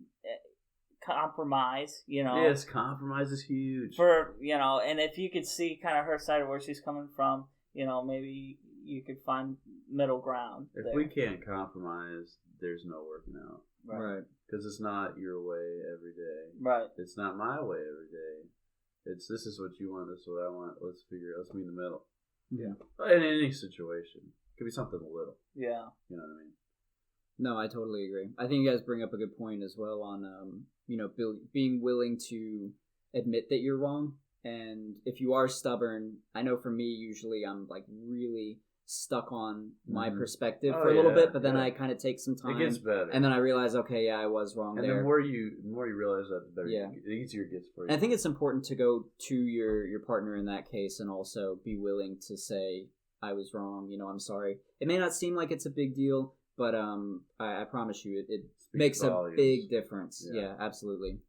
compromise, Yes, compromise is huge. And if you could see kind of her side of where she's coming from, maybe you could find middle ground. If we can't compromise, there's no working out. Right. Because it's not your way every day. Right. It's not my way every day. This is what you want, this is what I want. Let's meet in the middle. Yeah. In any situation. It could be something little. Yeah. You know what I mean? No, I totally agree. I think you guys bring up a good point as well on, being willing to admit that you're wrong. And if you are stubborn, I know for me, usually I'm like really stuck on my perspective for a little bit, but then I kind of take some time. It gets better. And then I realize, okay, yeah, I was wrong there. And the more you realize that, the better, the easier it gets for you. And I think it's important to go to your partner in that case and also be willing to say, I was wrong, I'm sorry. It may not seem like it's a big deal, but I promise you, it makes volumes. A big difference. Yeah, absolutely.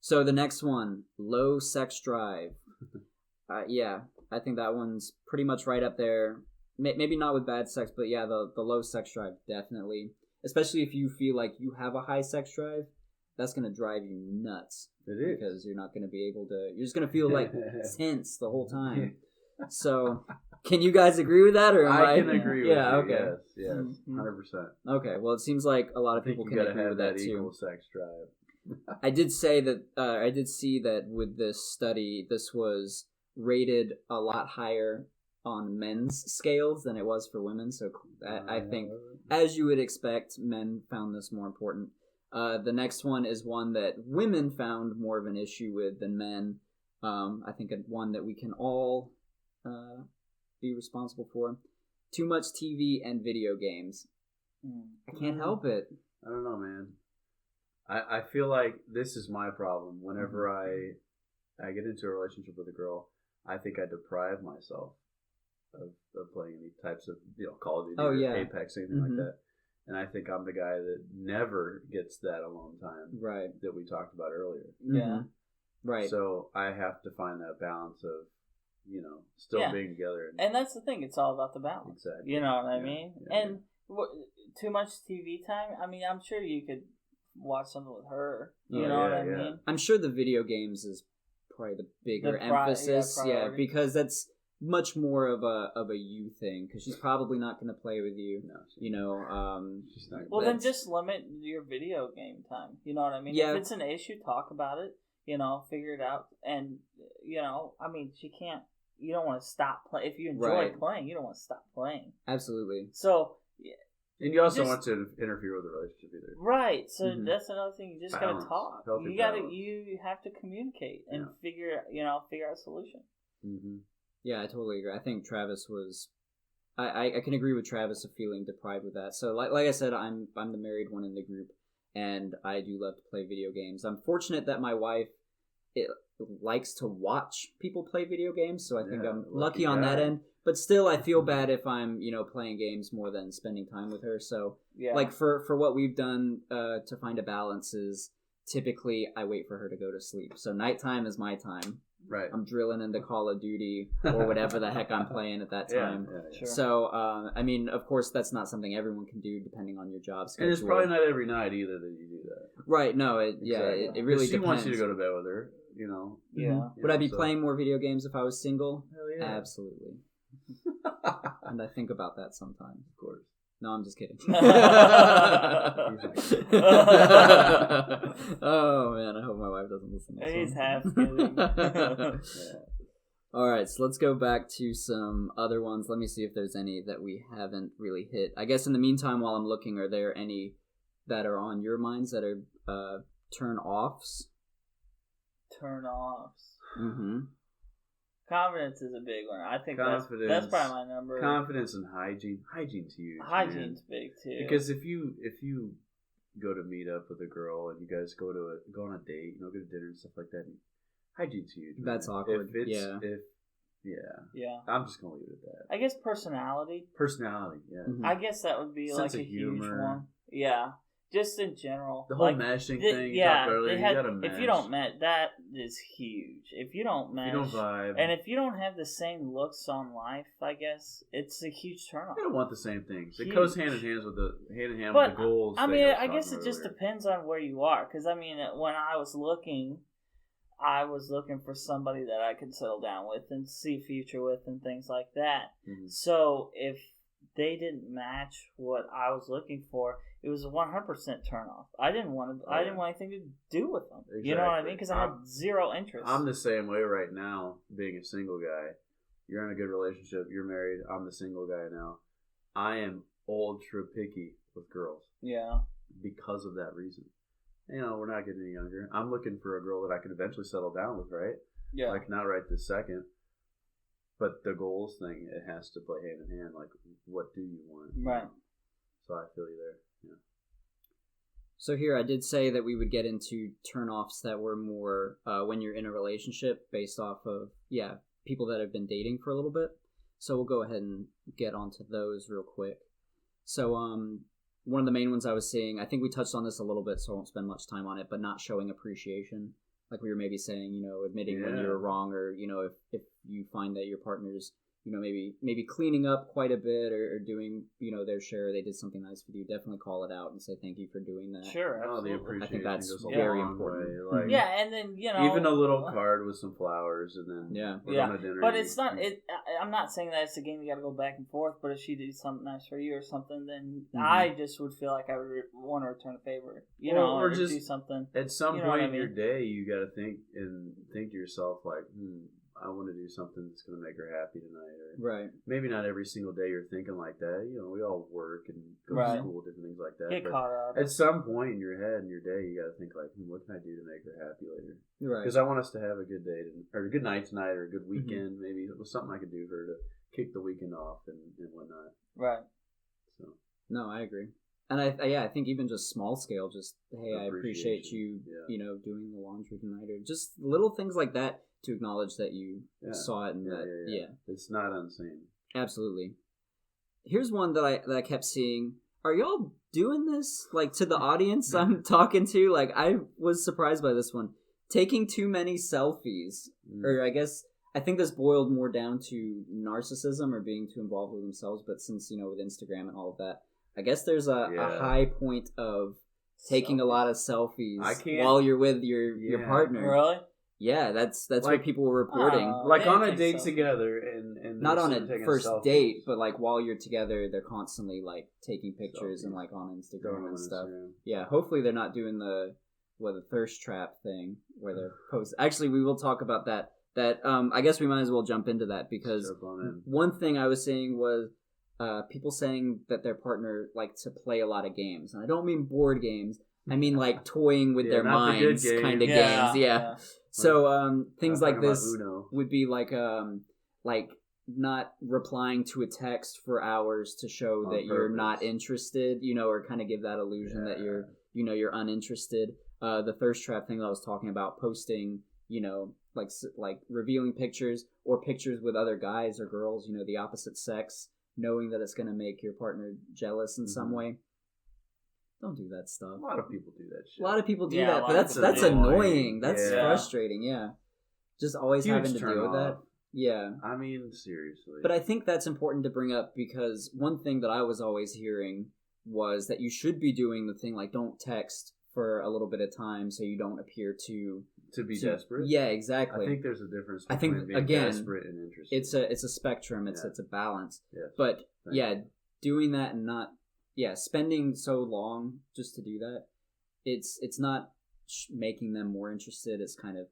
So the next one, low sex drive. I think that one's pretty much right up there. Maybe not with bad sex, but yeah, the low sex drive, definitely. Especially if you feel like you have a high sex drive, that's going to drive you nuts. It is. Because you're not going to be able to, you're just going to feel like tense the whole time. So, can you guys agree with that? Or I can agree with you. Okay. Yes, 100%. Okay, well, it seems like a lot of people can agree with that too. Equal sex drive. I did see that with this study, this was rated a lot higher on men's scales than it was for women. So I think, as you would expect, men found this more important. The next one is one that women found more of an issue with than men. I think one that we can all be responsible for. Too much TV and video games. I can't help it. I don't know, man. I feel like this is my problem. Whenever I get into a relationship with a girl, I think I deprive myself of playing any types of Call of Duty or Apex, anything like that. And I think I'm the guy that never gets that alone time that we talked about earlier. Yeah. Right. So I have to find that balance of, still being together. And that's the thing. It's all about the balance. Exactly. You know what I mean? Yeah. And too much TV time, I mean, I'm sure you could watch something with her. You know what I mean? I'm sure the video games is probably the bigger emphasis. Because that's much more of a you thing, because she's probably not going to play with you. No, she's not. Well, then just limit your video game time. You know what I mean? Yeah. If it's an issue, talk about it. Figure it out. And I mean, she can't. You don't want to stop playing. If you enjoy playing, you don't want to stop playing. Absolutely. So. And you also want to interfere with the relationship either. Right. So that's another thing. You just gotta talk. You have to communicate and figure out a solution. Mm-hmm. Yeah, I totally agree. I think Travis was. I can agree with Travis of feeling deprived with that. So like I said, I'm the married one in the group, and I do love to play video games. I'm fortunate that my wife likes to watch people play video games, so I think I'm lucky on that end. But still, I feel bad if I'm, playing games more than spending time with her. So, like for what we've done to find a balance is typically I wait for her to go to sleep. So nighttime is my time. Right. I'm drilling into Call of Duty or whatever the heck I'm playing at that time. Sure. So, I mean, of course, that's not something everyone can do depending on your job schedule. And it's probably not every night either that you do that. Right. No. It really depends. She wants you to go to bed with her. Yeah. Would I be playing more video games if I was single? Hell yeah. Absolutely. And I think about that sometimes. Of course. No, I'm just kidding. Oh man, I hope my wife doesn't listen to this. He's half kidding. All right, so let's go back to some other ones. Let me see if there's any that we haven't really hit. I guess in the meantime, while I'm looking, are there any that are on your minds that are turn-offs? Turn-offs. Mm-hmm. Confidence is a big one. I think that's probably my number. Confidence and hygiene. Hygiene's huge. Hygiene's big too. Because if you go to meet up with a girl and you guys go on a date, go to dinner and stuff like that, hygiene's huge. That's awkward. I'm just gonna leave it at that. I guess personality. Personality, yeah. I guess that would be Sense like a humor. huge one. Yeah. just in general. The whole meshing thing you talked earlier, you gotta mesh. If you don't mesh, that is huge. If you don't mesh, you don't vibe. And if you don't have the same looks on life, I guess, it's a huge turnoff. You don't want the same things. Huge. It goes hand in hand with the goals. I mean, I guess it just depends on where you are. Because, I mean, when I was looking for somebody that I could settle down with and see a future with and things like that. Mm-hmm. So if they didn't match what I was looking for, it was a 100% turn off. I didn't want anything to do with them. Exactly. You know what I mean? Because I had zero interest. I'm the same way right now, being a single guy. You're in a good relationship. You're married. I'm the single guy now. I am ultra picky with girls. Yeah. Because of that reason. You know, we're not getting any younger. I'm looking for a girl that I can eventually settle down with, right? Yeah. Like, not right this second. But the goals thing, it has to play hand in hand. Like, what do you want? Right. So I feel you there. Yeah. So here, I did say that we would get into turnoffs that were more when you're in a relationship based off of, people that have been dating for a little bit. So we'll go ahead and get onto those real quick. So, one of the main ones I was seeing, I think we touched on this a little bit, so I won't spend much time on it, but not showing appreciation. Like we were maybe saying, you know, admitting when you're wrong, or, you know, if you find that your partner's, you know, maybe cleaning up quite a bit or doing, you know, their share, they did something nice with you, definitely call it out and say thank you for doing that. Sure, absolutely. The appreciation, I think that's goes very important. Way. Like, and then, you know, even a little card with some flowers, and then we're going to dinner. But it's not. I'm not saying that it's a game you got to go back and forth. But if she did something nice for you or something, then I just would feel like I would want to return a favor. You know, or just do something. At some point in your day, you got to think to yourself like, I want to do something that's going to make her happy tonight. Or right. Maybe not every single day you're thinking like that. You know, we all work and go to school, different things like that. Get caught up. At some point in your head, in your day, you got to think like, what can I do to make her happy later? Right. Because I want us to have a good day, or a good night tonight, or a good weekend. Maybe it was something I could do for her to kick the weekend off and whatnot. Right. So. No, I agree. And I think even just small scale, just, hey, I appreciate you, you know, doing the laundry tonight, or just little things like that to acknowledge that you saw it and it's not unseen. Absolutely. Here's one that I kept seeing. Are y'all doing this, like, to the audience I'm talking to? Like, I was surprised by this one. Taking too many selfies, or I think this boiled more down to narcissism or being too involved with themselves. But since, you know, with Instagram and all of that, I guess there's a high point of taking a lot of selfies while you're with your partner. Really? Yeah, that's like, what people were reporting. Like on a date together, and not on a first date, but like while you're together, they're constantly like taking pictures and like on Instagram and stuff. Yeah, hopefully they're not doing the thirst trap thing where they're post. Actually, we will talk about that. I guess we might as well jump into that, because one thing I was seeing was people saying that their partner liked to play a lot of games, and I don't mean board games. I mean like toying with their minds kind of games. Yeah. So things like this would be like not replying to a text for hours to show that you're not interested, you know, or kind of give that illusion that you're uninterested. The thirst trap thing that I was talking about, posting, you know, like revealing pictures or pictures with other guys or girls, you know, the opposite sex, knowing that it's going to make your partner jealous in some way. Don't do that stuff. A lot of people do that shit. A lot of people do that, but that's annoying. That's frustrating, Just always having to deal with that. Yeah. I mean, seriously. But I think that's important to bring up, because one thing that I was always hearing was that you should be doing the thing like, don't text for a little bit of time so you don't appear to be desperate. Yeah, exactly. I think there's a difference between being desperate and interested. It's a spectrum. It's a balance. Yes. But doing that and not spending so long just to do that, it's not making them more interested. It's kind of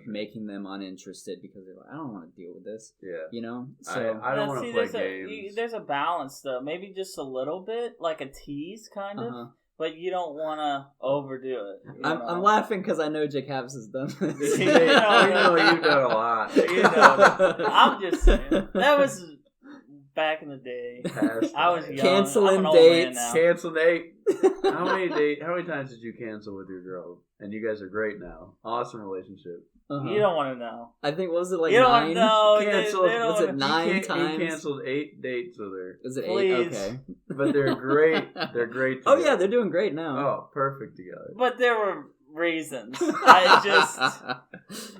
making them uninterested, because they're like, I don't want to deal with this. Yeah. You know? So I don't want to play games. There's a balance, though. Maybe just a little bit, like a tease, kind of. But you don't want to overdo it. I'm laughing because I know Jake Habs has done this. You know you've done a lot. I'm just saying. That was back in the day. Past I was life. young. Canceling I'm an old man dates. now. Cancel date. How many times did you cancel with your girl? And you guys are great now. Awesome relationship. Uh-huh. You don't want to know. I think, what was it, like You don't 9? know. Canceled. They don't Was it wanna- 9 He times? canceled 8 dates with her. Was it 8? Please. Okay. But they're great. They're great Oh, together. yeah, they're doing great now. Oh, perfect together. But there were reasons. I just...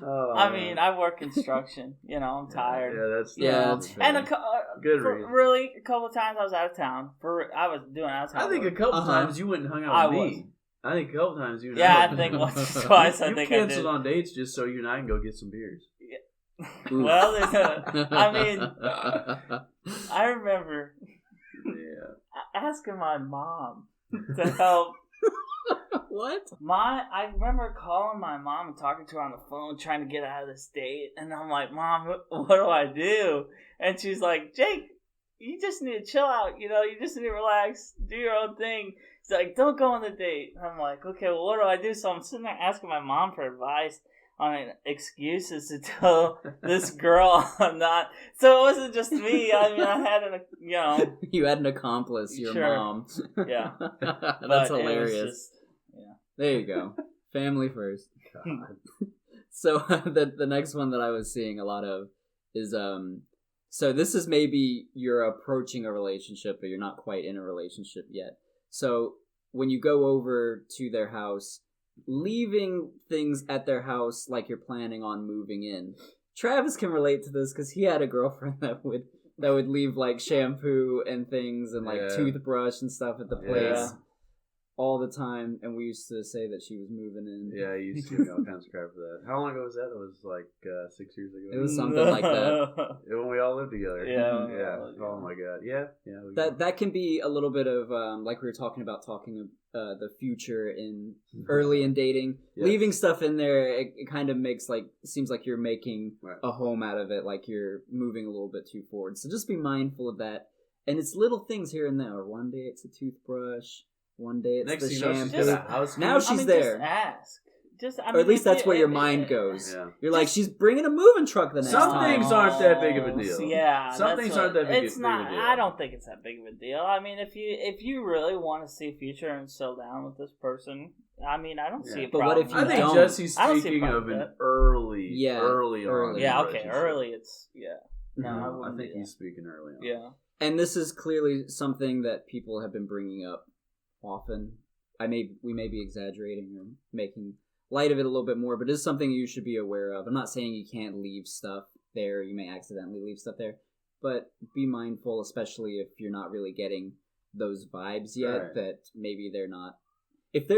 Oh, I man. mean, I work construction. You know, I'm tired. Yeah, that's Yeah, that's And fair. good Good reason. really, a couple of times I was out of town. I was doing out of town. I think a work. couple Uh-huh. times you went and hung out I with was. me. I think a couple times you. And Yeah, I I think once or twice. I you think I canceled did. on dates just so you and I can go get some beers. Well, I mean, I remember Yeah. asking my mom to help. What? I remember calling my mom and talking to her on the phone, trying to get out of this date, and I'm like, "Mom, what do I do?" And she's like, "Jake, you just need to chill out. You know, you just need to relax, do your own thing." She's like, "Don't go on the date." And I'm like, "Okay, well, what do I do?" So I'm sitting there asking my mom for advice on excuses to tell this girl I'm not. So it wasn't just me. I mean, I had You had an accomplice, your Sure. mom. Yeah. That's but hilarious. It was just, There you go. Family first. God. So the next one that I was seeing a lot of is so this is maybe you're approaching a relationship, but you're not quite in a relationship yet. So when you go over to their house, leaving things at their house like you're planning on moving in. Travis can relate to this because he had a girlfriend that would leave like shampoo and things and like Yeah. toothbrush and stuff at the place. Yeah. All the time, and we used to say that she was moving in. Yeah, I used to give me all kinds of crap for that. How long ago was that? It was like 6 years ago. It was something like that. When we all lived together. Yeah. Yeah. Oh my god. Yeah. Yeah. That can be a little bit of like we were talking about the future in early in dating. Yes. Leaving stuff in there, it kind of makes seems like you're making Right. a home out of it, like you're moving a little bit too forward. So just be mindful of that. And it's little things here and there. One day it's a toothbrush. One day it's Next the thing you know, she's shampoo. got a house Now key. she's there. Just ask. Or at least that's where your mind goes. Yeah. You're like, she's bringing a moving truck the next Some time. things aren't that big of a deal. Yeah, Some that's things what- aren't that big It's of not. a deal. I don't think it's that big of a deal. I mean, if you really want to see a future and settle down with this person, I mean, I don't see Yeah. a But problem. what if you I think don't. Jesse's I don't see a speaking problem of with an that. early Early. on. Yeah, okay, relationship. early. It's No, Mhm. I I wouldn't think do he's speaking early on. that. Yeah. And this is clearly something that people have been bringing up often. We may be exaggerating or making light of it a little bit more, but it's something you should be aware of. I'm not saying you can't leave stuff there. You may accidentally leave stuff there, but be mindful, especially if you're not really getting those vibes yet. Right. That maybe they're not. If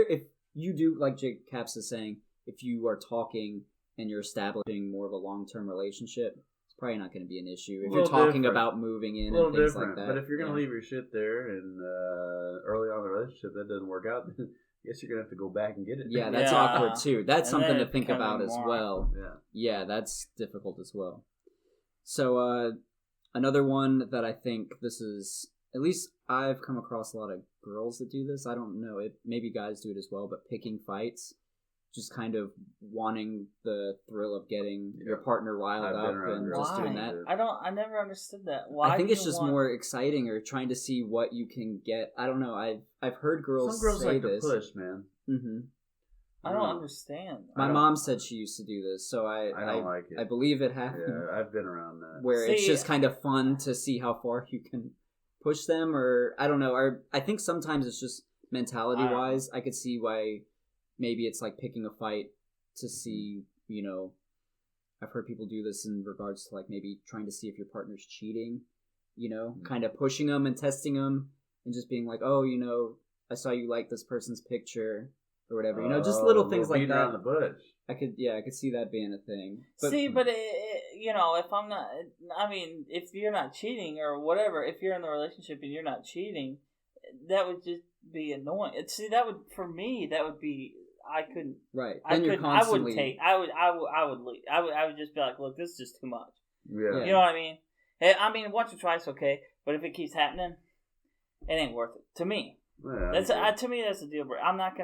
you do, like Jake Caps is saying, if you are talking and you're establishing more of a long-term relationship, it's probably not going to be an issue. If A you're little talking different. about moving in A little and things different, like that. but if you're gonna yeah. leave your shit there and early on in the relationship that doesn't work out, then I guess you're gonna have to go back and get it. Yeah, that's Yeah. awkward too. That's And something then to it think becomes about as more well. Yeah. Yeah, that's difficult as well. So, another one that I think this is, at least I've come across a lot of girls that do this. I don't know, maybe guys do it as well, but picking fights, just kind of wanting the thrill of getting your partner riled I've up been around and girls just Why? doing that. I never understood that. Why? I think do it's you just want- more exciting or trying to see what you can get. I don't know. I've heard girls Some girls say like this. to push, man. Mm-hmm. I don't understand. My I don't- mom said she used to do this, so I don't like it. I believe it happened. Yeah, I've been around that. Where it's See- just kind of fun to see how far you can push them, or I don't know. Or I think sometimes it's just mentality wise. I could see why maybe it's like picking a fight to see. You know, I've heard people do this in regards to like maybe trying to see if your partner's cheating. You know, kind of pushing them and testing them, and just being like, oh, you know, I saw you like this person's picture. Or whatever, you know, just little things like beating that. around the bush. I could see that being a thing. But, See, but you know, if I'm not, I mean, if you're not cheating or whatever, if you're in the relationship and you're not cheating, that would just be annoying. See, that would, for me, that would be, I couldn't. right, I then you're couldn't. constantly. I would leave. I would just be like, look, this is just too much. Yeah. You know what I mean? I mean, once or twice, okay, but if it keeps happening, it ain't worth it to me. Yeah, That's to me, that's a deal breaker. I'm not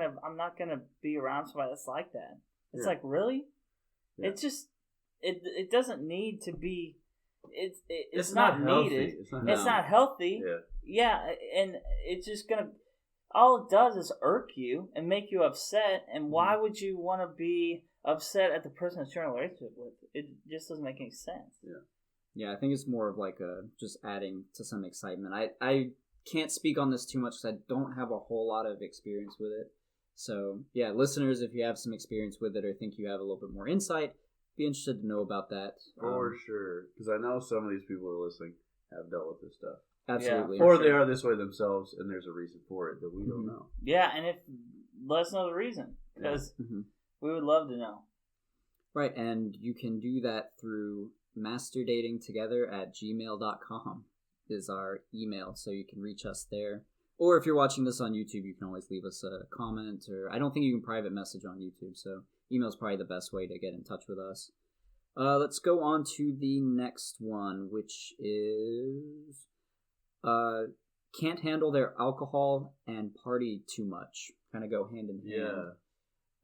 gonna be around somebody that's like that. It's Yeah. like, really? Yeah. It just it doesn't need to be. it's not needed. It's not healthy. Yeah, and it's just gonna. All it does is irk you and make you upset. And why would you want to be upset at the person that you're in a relationship with? It just doesn't make any sense. Yeah, I think it's more of like just adding to some excitement. I can't speak on this too much because I don't have a whole lot of experience with it. So, yeah, listeners, if you have some experience with it or think you have a little bit more insight, be interested to know about that. For sure. Because I know some of these people who are listening have dealt with this stuff. Absolutely. Yeah, or they are this way themselves, and there's a reason for it that we don't know. Yeah, and let us know the reason, because we would love to know. Right, and you can do that through masterdatingtogether@gmail.com is our email, so you can reach us there. Or if you're watching this on YouTube, you can always leave us a comment, or I don't think you can private message on YouTube, so email is probably the best way to get in touch with us. Let's go on to the next one, which is can't handle their alcohol and party too much. Kind of go hand in hand. Yeah.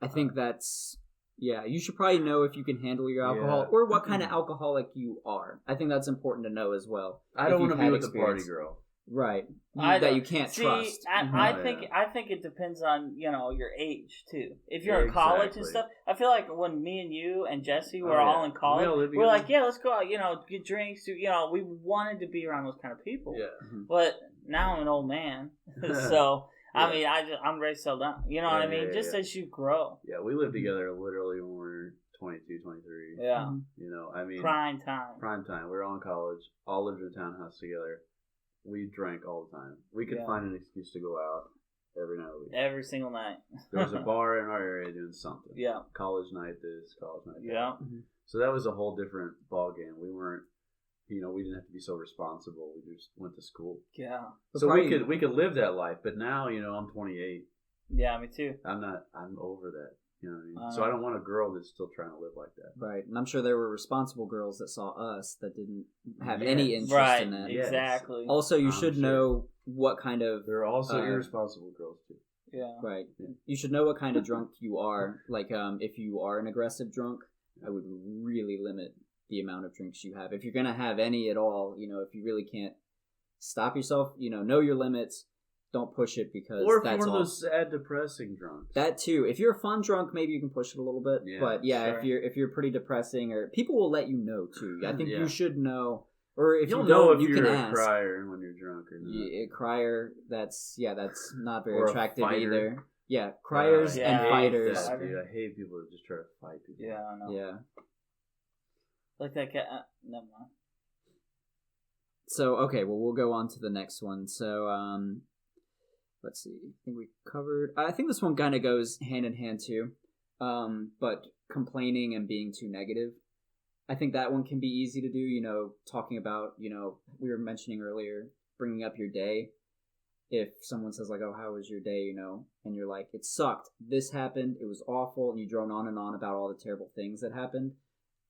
I think that's... Yeah, you should probably know if you can handle your alcohol or what kind of alcoholic you are. I think that's important to know as well. I don't want to be with the party girl. Right. That you can't trust. I think it depends on, your age too. If you're in college and stuff, I feel like when me and you and Jesse were all in college, we're like, let's go out, get drinks. We wanted to be around those kind of people. Yeah. But now I'm an old man, so I mean, I'm ready to settle down. You know what I mean? Just as you grow. Yeah, we lived together literally when we were 22, 23. Yeah. I mean, prime time. We were all in college, all lived in a townhouse together. We drank all the time. We could find an excuse to go out every night of the week. Every single night. There was a bar in our area doing something. Yeah. College night this, college night that. Yeah. So that was a whole different ball game. We weren't, we didn't have to be so responsible. We just went to school. Yeah. So we could live that life. But now, I'm 28. Yeah, me too. I'm over that. You know what I mean? So I don't want a girl that's still trying to live like that. Right. And I'm sure there were responsible girls that saw us that didn't have any interest in that. Exactly. Also, you should know what kind of... There are also irresponsible girls, too. Yeah. Right. Yeah. You should know what kind of drunk you are. Like, if you are an aggressive drunk, I would really limit the amount of drinks you have. If you're going to have any at all, if you really can't stop yourself, know your limits. Don't push it because or that's one of those sad, depressing drunks. That too. If you're a fun drunk, maybe you can push it a little bit. Yeah, but sure. if you're pretty depressing, or people will let you know too. I think you should know. Or if You'll you know don't, if you you're can a ask. Crier when you're drunk or not. Yeah, crier. That's not very or attractive either. Yeah, criers and fighters. That, dude, I hate people that just try to fight people. Yeah, I know. Yeah. Like that cat. Never mind. So okay, well we'll go on to the next one. So let's see. I think we covered. I think this one kind of goes hand in hand too. But complaining and being too negative. I think that one can be easy to do. Talking about we were mentioning earlier, bringing up your day. If someone says like, "Oh, how was your day?" and you're like, "It sucked. This happened. It was awful," and you drone on and on about all the terrible things that happened.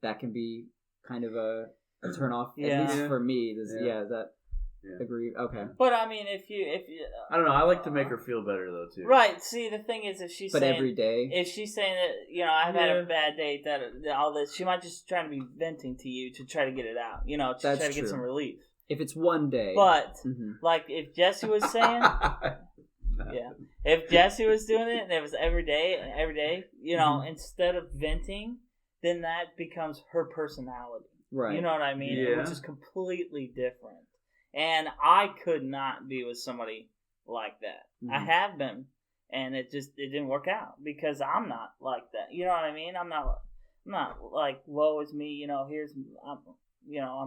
That can be kind of a turn off. Yeah. At least for me. Agree. Okay. But I mean, if you I don't know. I like to make her feel better though too. Right. See, the thing is, if she's saying every day, if she's saying that I've had a bad day, that all this, she might just try to be venting to you to try to get it out. To try to get some relief. If it's one day, but like if Jesse was saying, if Jesse was doing it and it was every day, instead of venting, then that becomes her personality. Right. You know what I mean? Yeah. Which is completely different. And I could not be with somebody like that. Mm-hmm. I have been, and it didn't work out because I'm not like that. You know what I mean? I'm not like, woe is me. I'm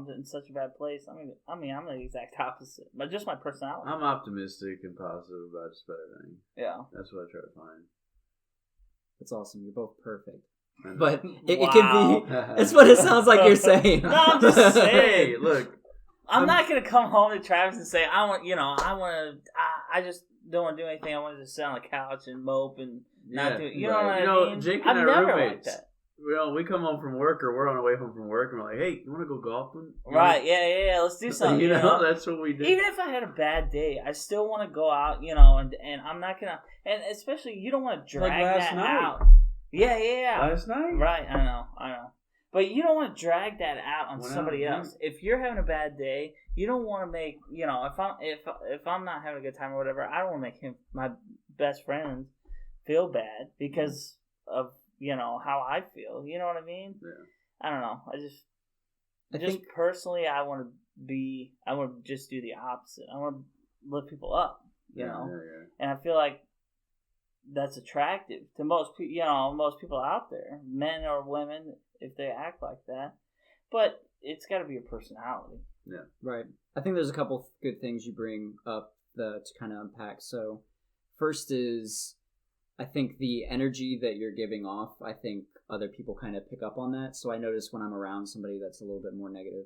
in such a bad place. I mean, I'm the exact opposite, but just my personality. I'm optimistic and positive about just about everything. Yeah, that's what I try to find. That's awesome. You're both perfect. But it Wow. can be. That's what it sounds like you're saying. No, I'm just saying. Hey, look. I'm not gonna come home to Travis and say I just don't want to do anything. I want to just sit on the couch and mope and not do. You know what I mean? Jake and I'm our never roommates. like that. We come home from work or we're on our way home from work and we're like, hey, you want to go golfing? Right? Yeah. Let's do something. That's what we do. Even if I had a bad day, I still want to go out. And I'm not gonna. And especially, you don't want to drag that out. Yeah. Last night. Right. I know. But you don't want to drag that out on somebody else. If you're having a bad day, you don't want to make, if I'm not having a good time or whatever, I don't want to make my best friend feel bad because of, how I feel. You know what I mean? Yeah. I don't know. I think personally, I want to just do the opposite. I want to lift people up, you know? Yeah. And I feel like that's attractive to most people out there, men or women, if they act like that. But it's got to be a personality. Yeah. Right. I think there's a couple good things you bring up to kind of unpack. So first is, I think the energy that you're giving off, I think other people kind of pick up on that. So I notice when I'm around somebody that's a little bit more negative,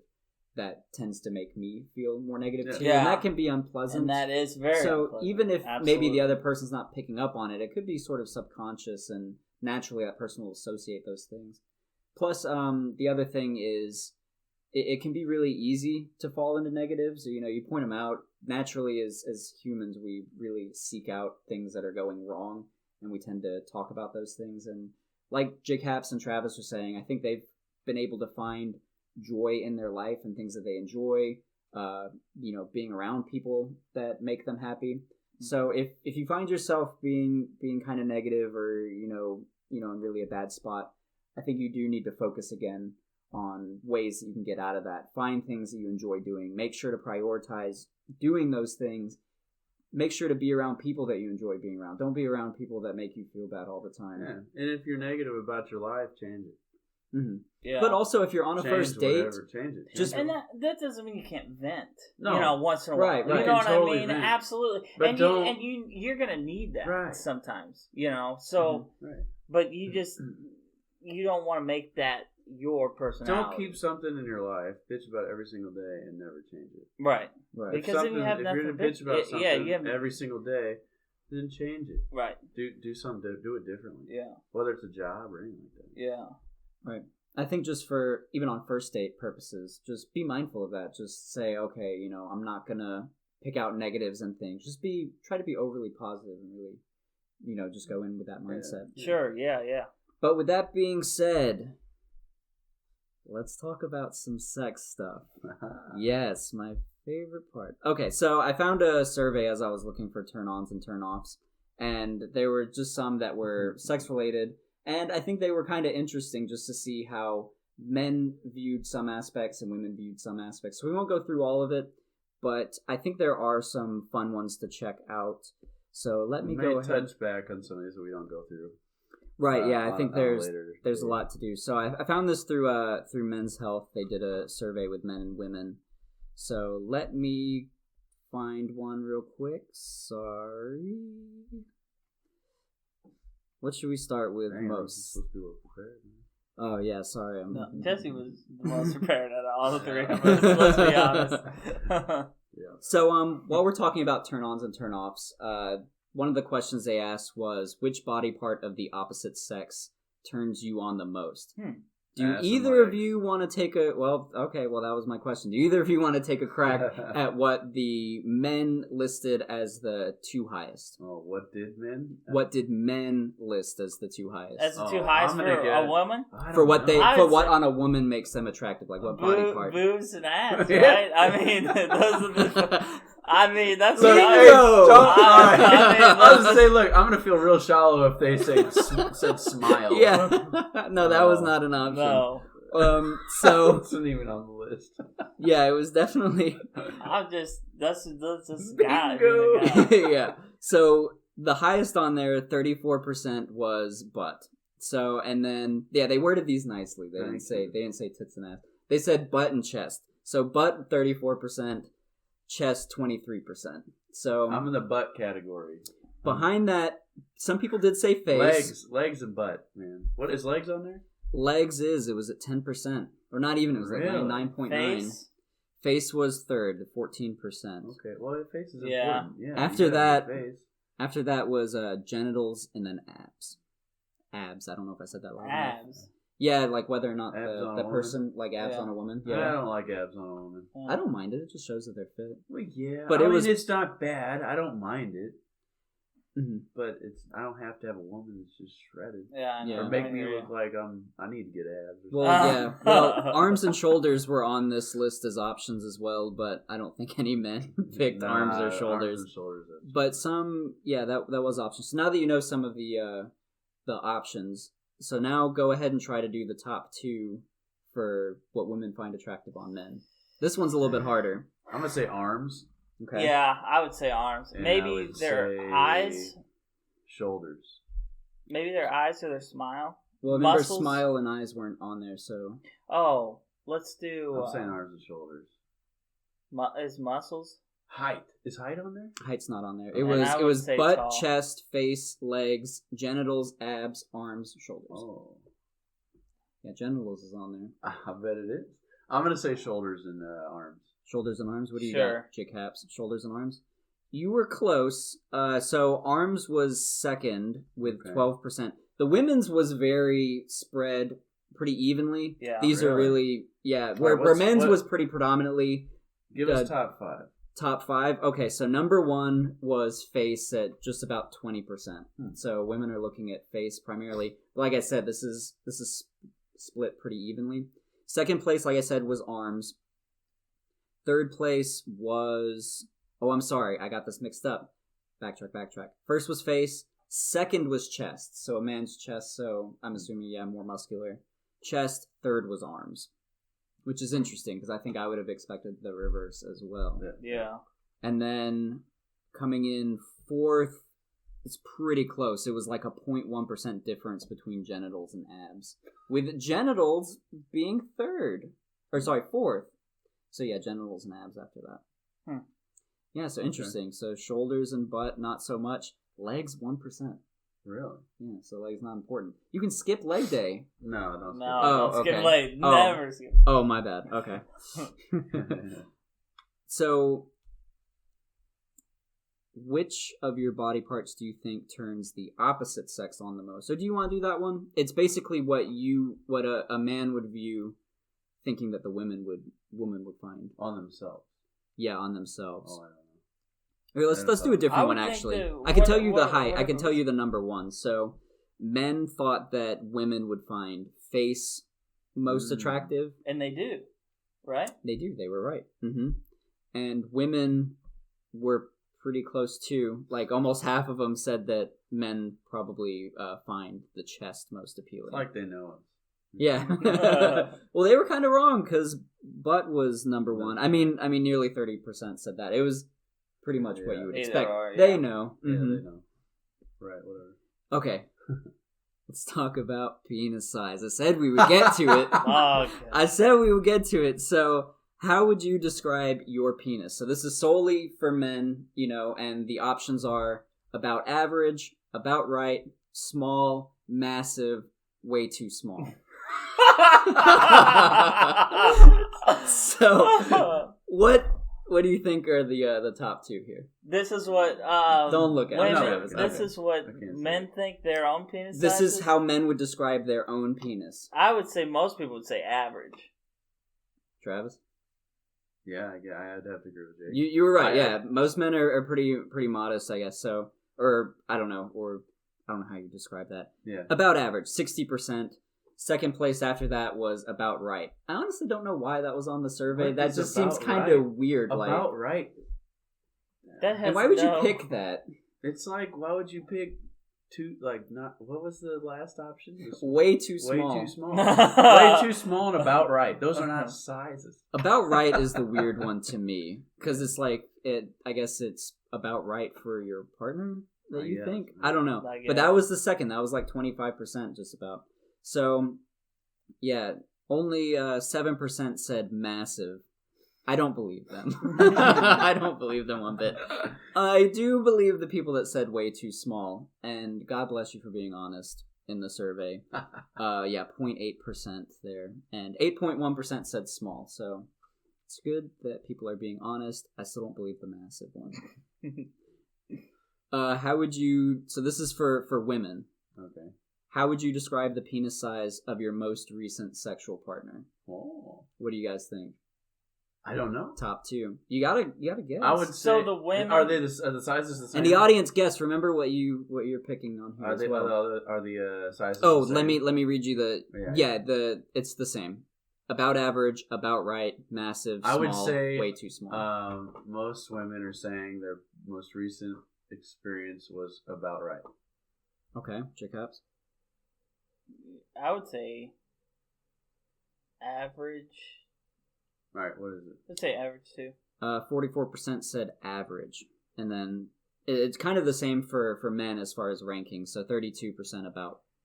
that tends to make me feel more negative too. Yeah. And that can be unpleasant. And that is very So unpleasant. even if Absolutely. maybe the other person's not picking up on it, it could be sort of subconscious, and naturally that person will associate those things. Plus, the other thing is, it can be really easy to fall into negatives. You point them out. Naturally, as humans, we really seek out things that are going wrong, and we tend to talk about those things. And like Jake Haps and Travis were saying, I think they've been able to find joy in their life and things that they enjoy, being around people that make them happy. So if you find yourself being kind of negative or, in really a bad spot, I think you do need to focus again on ways that you can get out of that. Find things that you enjoy doing. Make sure to prioritize doing those things. Make sure to be around people that you enjoy being around. Don't be around people that make you feel bad all the time. Yeah. And if you're negative about your life, change it. Mm-hmm. Yeah. But also, if you're on a first date, change it. And that doesn't mean you can't vent. No. Once in a while. Right. You know what totally I mean? vent. Absolutely. But you're gonna need that Right. sometimes. So, right. But you don't want to make that your personality. Don't keep something in your life, bitch about it every single day, and never change it. Right. Because then you have if nothing you're to gonna bitch about something have every single day, then change it. Right. Do something. Do it differently. Yeah. Whether it's a job or anything like that. Yeah. Right. I think just for, even on first date purposes, just be mindful of that. Just say, okay, I'm not going to pick out negatives and things. Just try to be overly positive and really, just go in with that mindset. Yeah. Sure, yeah. But with that being said, let's talk about some sex stuff. Yes, my favorite part. Okay, so I found a survey as I was looking for turn-ons and turn-offs, and there were just some that were sex-related. And I think they were kind of interesting just to see how men viewed some aspects and women viewed some aspects. So we won't go through all of it, but I think there are some fun ones to check out. So let me go ahead. Touch back on some of these that we don't go through. Right, yeah, I think there's a lot to do. So I found this through Men's Health. They did a survey with men and women. So let me find one real quick. Sorry. What should we start with most? Supposed to be a little prepared, man. Oh yeah, sorry. Jesse was the most prepared out of all the three of us. Let's be honest. Yeah. So while we're talking about turn-ons and turn-offs, one of the questions they asked was, which body part of the opposite sex turns you on the most? Do either of you want to take that was my question. Do either of you want to take a crack at what the men listed as the two highest? Oh, what did men? What did men list as the two highest? As the two highest for a woman? For what on a woman makes them attractive, like what body part? Boobs and ass, right? I mean, those are the... that's so what I was gonna say, look, I'm gonna feel real shallow if they said smile. Yeah, no, that was not an option. No. So it wasn't even on the list. Yeah, it was definitely. That's just guy. Yeah. So the highest on there, 34% was butt. So and then they worded these nicely. They didn't say tits and ass. They said butt and chest. So butt 34%. Chest 23%. So I'm in the butt category. Behind that, some people did say face. Legs and butt, man. What is legs on there? Legs it was at 10%, or not even. It was really? like 9.9. Face was third, at 14%. Okay, well, face is important. Yeah. After that was genitals and then abs. Abs. I don't know if I said that right. Abs. Yeah, like whether or not the person like abs on a woman. Yeah, I don't like abs on a woman. I don't mind it. It just shows that they're fit. Well, yeah, but it's not bad. I don't mind it. but I don't have to have a woman that's just shredded. Yeah, I know. Or make me look like I need to get abs. Well, yeah. Well, arms and shoulders were on this list as options as well, but I don't think any men picked arms or shoulders. Arms and shoulders. But some, that was options. So now that you know some of the options, so now go ahead and try to do the top 2 for what women find attractive on men. This one's a little bit harder. I'm gonna say arms. Okay. Yeah, I would say arms. And maybe their eyes. Shoulders. Maybe their eyes or their smile. Well, remember, smile and eyes weren't on there, so. Oh, let's do. I'm saying arms and shoulders. Is muscles? Height. Is height on there? Height's not on there. It was butt, tall. Chest, face, legs, genitals, abs, arms, shoulders. Oh. Yeah, genitals is on there. I bet it is. I'm going to say shoulders and arms. Shoulders and arms? What do you got, Jake Haps? Shoulders and arms? You were close. So arms was second with 12%. The women's was very spread pretty evenly. Yeah, These are really, where men's was pretty predominantly. Give us top 5. Top 5? Okay, so number 1 was face at just about 20%. So women are looking at face primarily. Like I said, this is split pretty evenly. Second place, like I said, was arms. Third place was... Oh, I'm sorry. I got this mixed up. Backtrack. First was face. Second was chest. So a man's chest. So I'm assuming, more muscular. Chest. Third was arms. Which is interesting because I think I would have expected the reverse as well. Yeah. And then coming in fourth, it's pretty close. It was like a 0.1% difference between genitals and abs. With genitals being fourth. So yeah, genitals and abs after that. Yeah, so interesting. So shoulders and butt, not so much. Legs, 1%. Really? Yeah, so legs not important. You can skip leg day. No, don't skip. Don't skip leg. Never skip. Oh, my bad. Okay. So, which of your body parts do you think turns the opposite sex on the most? So do you want to do that one? It's basically what a man would view thinking that the woman would find. On themselves. Yeah, on themselves. Oh, I don't know. Let's do a different one, actually. I can tell you the height. I can tell you the number 1. So, men thought that women would find face most attractive. And they do, right? They do. They were right. Mm-hmm. And women were pretty close, too. Like, almost half of them said that men probably find the chest most appealing. It's like they know us. Yeah. Well, they were kind of wrong, because butt was number 1. I mean, nearly 30% said that. It was... pretty much what you would expect. They know. Yeah, they know. Right, whatever. Okay. Let's talk about penis size. I said we would get to it. Okay. I said we would get to it. So, how would you describe your penis? So, this is solely for men, and the options are about average, about right, small, massive, way too small. So, what do you think are the top 2 here? This is what don't look at it. This is what men think their own penis. This is how men would describe their own penis. I would say most people would say average. Travis? Yeah, I'd have to agree with Jake. You were right. Yeah, most men are pretty modest, I guess. So, or I don't know how you describe that. Yeah, about average, 60%. Second place after that was about right. I honestly don't know why that was on the survey. That just seems kind of weird. About right. And why would you pick that? It's like, why would you pick what was the last option? Way too small. Way too small. Way too small and about right. Those are not sizes. About right is the weird one to me. Because it's like, I guess it's about right for your partner that you think? I don't know. But that was the second. That was like 25% just about. So, yeah, only 7% said massive. I don't believe them. I don't believe them one bit. I do believe the people that said way too small, and God bless you for being honest in the survey. 0.8% there, and 8.1% said small, so it's good that people are being honest. I still don't believe the massive one. How would you... So this is for women. Okay. How would you describe the penis size of your most recent sexual partner? Oh. What do you guys think? I don't know. Top two. You gotta guess. I would say. So the women are the sizes the same? And the audience guess. Remember what you're picking on here. Are they? Well. Are the sizes? Oh, the same? let me read you the. Yeah, it's the same. About average, about right, massive, small, I would say way too small. Most women are saying their most recent experience was about right. Okay, Jacobs. I would say average. All right, what is it? Let's say average too. 44% said average, and then it's kind of the same for men as far as rankings. So 32%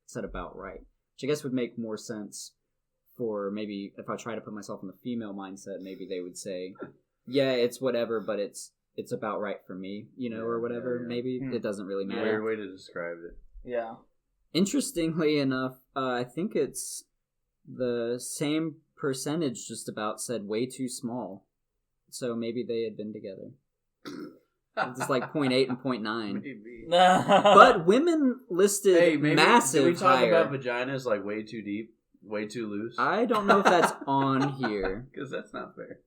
said about right, which I guess would make more sense for maybe if I try to put myself in the female mindset. Maybe they would say, yeah, it's whatever, but it's about right for me, or whatever. Yeah. Maybe it doesn't really matter. Weird way to describe it. Yeah. Interestingly enough, I think it's the same percentage just about said way too small. So maybe they had been together. It's like 0.8 and 0.9. Maybe. But women listed massive. Did we talk higher. about vaginas like way too deep, way too loose? I don't know if that's on here. Because that's not fair.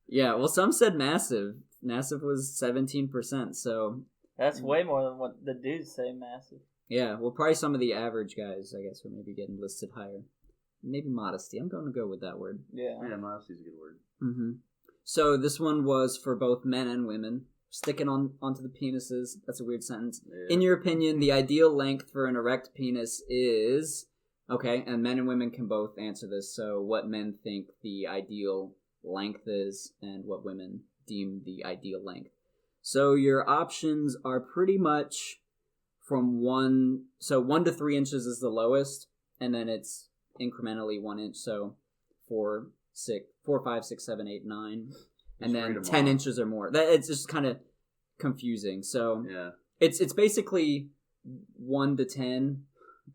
Yeah, well, some said massive. Massive was 17%, so... That's way more than what the dudes say massive. Yeah, well, probably some of the average guys, I guess, are maybe getting listed higher. Maybe modesty. I'm going to go with that word. Yeah, modesty's a good word. Mm-hmm. So this one was for both men and women. Sticking onto the penises. That's a weird sentence. Yeah. In your opinion, the ideal length for an erect penis is... Okay, and men and women can both answer this. So what men think the ideal length is and what women deem the ideal length. So your options are pretty much from 1 to 3 inches is the lowest, and then it's incrementally 1 inch. So 4, 5, 6, 7, 8, 9, and then 10 inches or more. It's just kind of confusing. So yeah, it's basically 1 to 10,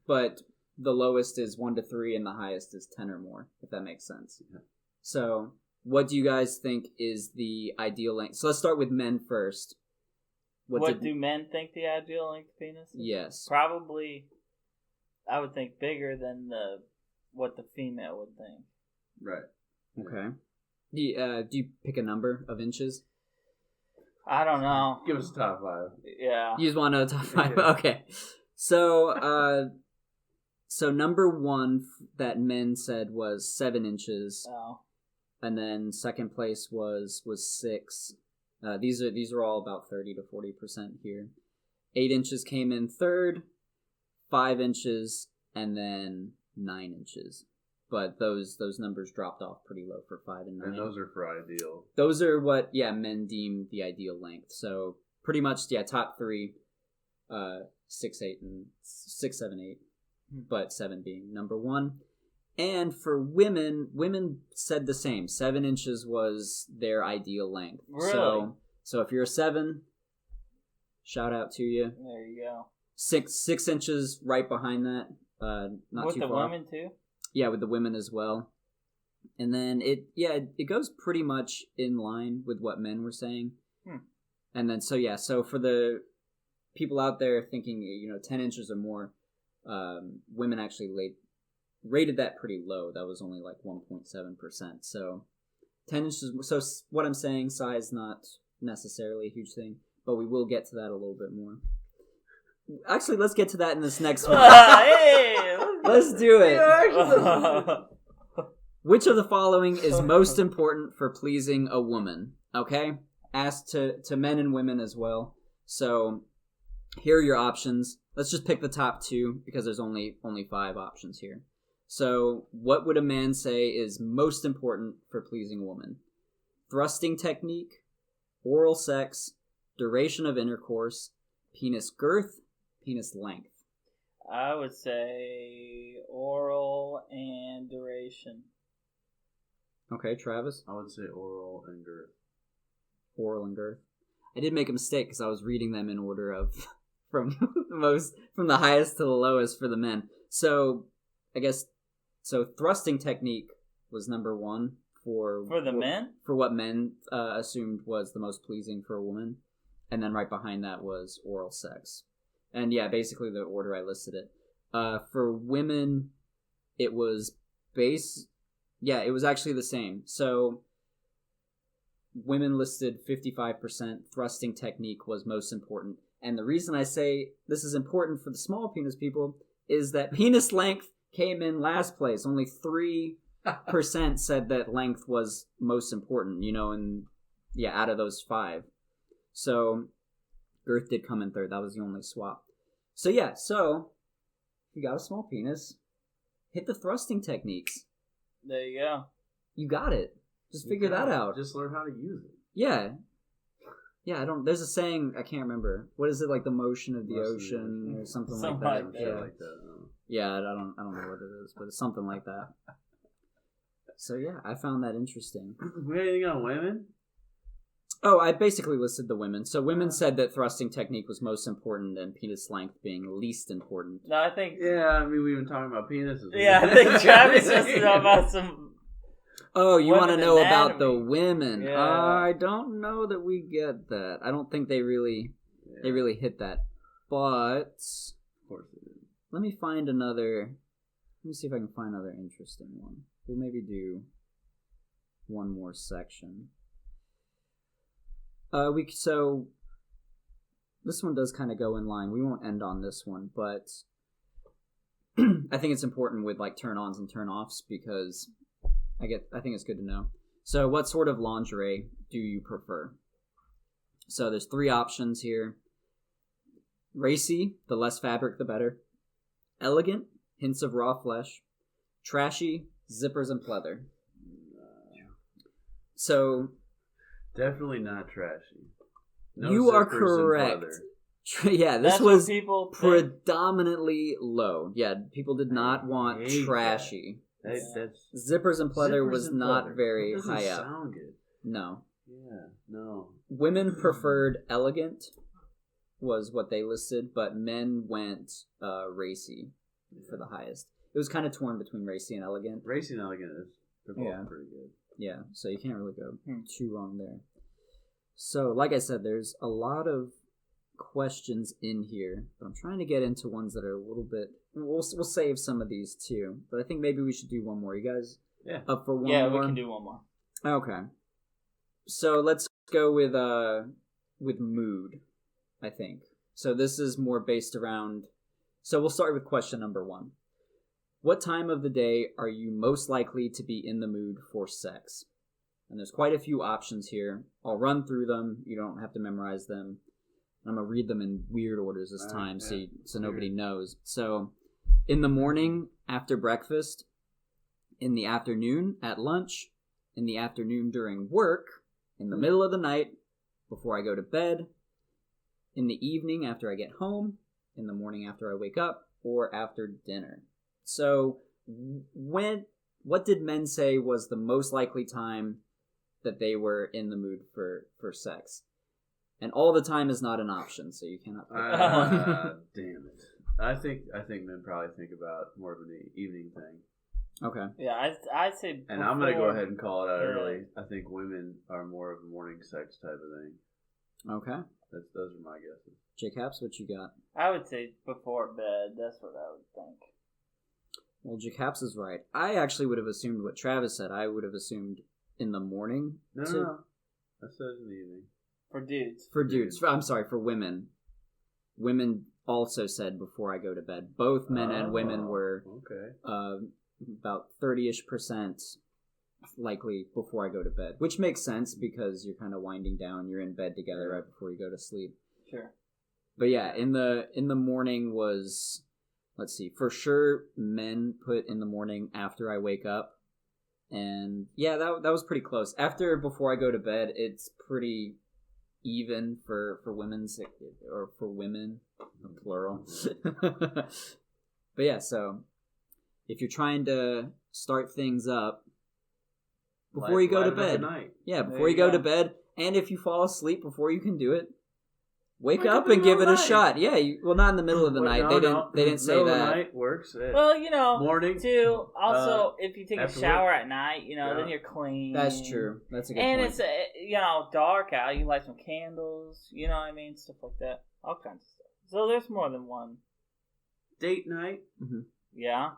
but the lowest is 1 to 3, and the highest is 10 or more. If that makes sense. Yeah. So what do you guys think is the ideal length? So let's start with men first. What do men think the ideal length of penis is? Yes. Probably, I would think bigger than what the female would think. Right. Okay. Do you pick a number of inches? I don't know. Give us a top 5. Yeah. You just want to know top 5? Yeah. Okay. So, number 1 that men said was 7 inches. Oh. And then second place was 6. These are all about 30 to 40% here. 8 inches came in third, 5 inches, and then 9 inches. But those numbers dropped off pretty low for 5 and 9. And those are for ideal. Those are what men deem the ideal length. So pretty much top 3, 6, 7, 8, but 7 being number 1. And for women said the same. 7 inches was their ideal length. Really? So if you're a 7, shout out to you. There you go. 6 inches right behind that. Not with too far. With the women too? Yeah, with the women as well. And then it goes pretty much in line with what men were saying. And then so for the people out there thinking 10 inches or more, women actually rated that pretty low. That was only like 1.7%. So 10 inches. So what I'm saying, size not necessarily a huge thing, but we will get to that a little bit more. Actually, let's get to that in this next one. Let's do it. Which of the following is most important for pleasing a woman? Okay, asked to men and women as well. So here are your options. Let's just pick the top 2 because there's only 5 options here. So, what would a man say is most important for pleasing a woman? Thrusting technique, oral sex, duration of intercourse, penis girth, penis length. I would say oral and duration. Okay, Travis? I would say oral and girth. Oral and girth. I did make a mistake because I was reading them in order of from the highest to the lowest for the men. So, I guess... So thrusting technique was number 1 for the men? For what men assumed was the most pleasing for a woman. And then right behind that was oral sex. And yeah, basically the order I listed it. For women, it was Yeah, it was actually the same. So women listed 55%. Thrusting technique was most important. And the reason I say this is important for the small penis people is that penis length came in last place. Only 3% said that length was most important, and out of those 5. So girth did come in third. That was the only swap. So if you got a small penis, hit the thrusting techniques. There you go. You got it. Just figure that out. Just learn how to use it. Yeah. Yeah, there's a saying, I can't remember. What is it, like the motion of the ocean or something like that? Yeah, I don't know what it is, but it's something like that. So yeah, I found that interesting. We got anything on women? Oh, I basically listed the women. So women said that thrusting technique was most important and penis length being least important. No, I think... Yeah, I mean, we've been talking about penises. Yeah, I think Travis wants to know about some... Oh, you want to know about the women? Yeah. I don't know that we get that. I don't think they really hit that. But of course they did. Let me find another. Let me see if I can find another interesting one. We'll maybe do one more section. So this one does kind of go in line. We won't end on this one, but I think it's important with like turn-ons and turn-offs because I think it's good to know. So what sort of lingerie do you prefer? So there's 3 options here. Racy, the less fabric the better. Elegant, hints of raw flesh. Trashy, zippers and pleather. So definitely not trashy. No, you are correct. Yeah, this was predominantly low. Yeah, people did not want trashy. Zippers and pleather was not very high up. Sound good. No. Yeah, no. Women preferred elegant was what they listed, but men went racy for the highest. It was kind of torn between racy and elegant. Racy and elegant they're both pretty good. Yeah, so you can't really go too wrong there. So, like I said, there's a lot of questions in here, but I'm trying to get into ones that are a little bit... We'll save some of these too, but I think maybe we should do one more. You guys up for one more? Yeah, we can do one more. Okay. So let's go with mood, I think. So this is more based around... So we'll start with question number 1. What time of the day are you most likely to be in the mood for sex? And there's quite a few options here. I'll run through them. You don't have to memorize them. I'm going to read them in weird orders this time so nobody knows. So, in the morning after breakfast, in the afternoon at lunch, in the afternoon during work, in the middle of the night, before I go to bed, in the evening after I get home, in the morning after I wake up, or after dinner. So, what did men say was the most likely time that they were in the mood for sex? And all the time is not an option, so you cannot pick damn it. I think men probably think about more of an evening thing. Okay. Yeah, I'd say... And I'm going to go ahead and call it out early. I think women are more of a morning sex type of thing. Okay. Those are my guesses. J-Caps, what you got? I would say before bed. That's what I would think. Well, J-Caps is right. I actually would have assumed what Travis said. I would have assumed in the morning. No. I said in the evening. For dudes. I'm sorry, for women. Women also said before I go to bed. Both men and women were about 30-ish% likely before I go to bed. Which makes sense because you're kind of winding down. You're in bed together right before you go to sleep. Sure. But yeah, in the morning was... Let's see. For sure, men put in the morning after I wake up. And yeah, that was pretty close. Before I go to bed, it's pretty... even for women's or for women, plural. But yeah, so if you're trying to start things up before you go to bed, before you go to bed, and if you fall asleep before you can do it, wake up and give it a shot. Yeah, not in the middle of the night. They didn't say that. Middle of the night works. Well, morning too. Also, if you take a shower at night, then you're clean. That's true. That's a good point. And it's dark out. You light some candles. You know what I mean? Stuff like that. All kinds of stuff. So there's more than one. Date night. Mm-hmm. Yeah.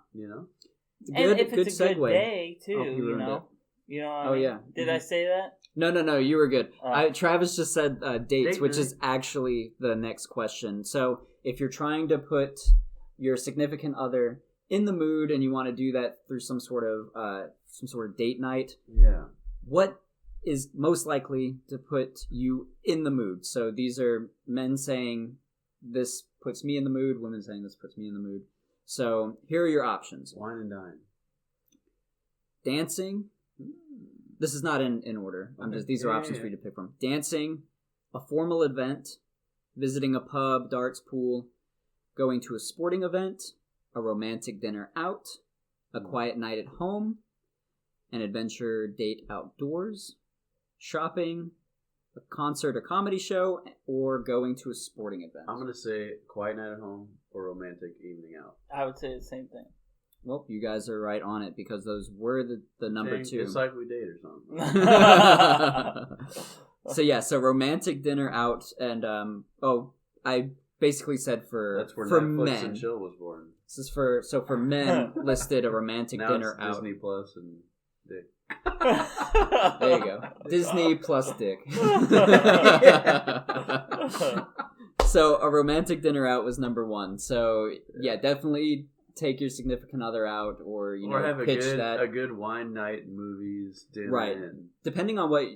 And if it's a good day too, you know. You know what I mean? Yeah. Did I say that? No, you were good. Travis just said dates, which is actually the next question. So if you're trying to put your significant other in the mood and you want to do that through some sort of date night, what is most likely to put you in the mood? So these are men saying this puts me in the mood, women saying this puts me in the mood. So here are your options. Wine and dine. Dancing. This is not in order. These are options for you to pick from. Dancing, a formal event, visiting a pub, darts, pool, going to a sporting event, a romantic dinner out, a quiet night at home, an adventure date outdoors, shopping, a concert or comedy show, or going to a sporting event. I'm going to say quiet night at home or romantic evening out. I would say the same thing. Well, you guys are right on it because those were the number two. It's like we date or something. So romantic dinner out and I basically said that's where for Netflix men. And Chill was born. This is for men listed a romantic now dinner it's out. Disney Plus and Dick. There you go. Disney plus Dick. So a romantic dinner out was number one. So yeah, definitely take your significant other out, or have pitch a good wine night, movies, dinner, right? Depending on what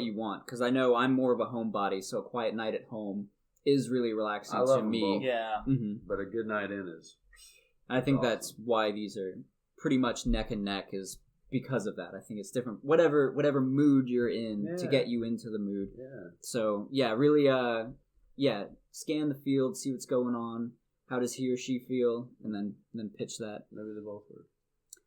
you want, because I know I'm more of a homebody, so a quiet night at home is really relaxing to me. Both. Yeah, but a good night in is. I think awesome. That's why these are pretty much neck and neck, is because of that. I think it's different. Whatever mood you're in to get you into the mood. Yeah. So really, scan the field, see what's going on. How does he or she feel, and then pitch that. Maybe they both work.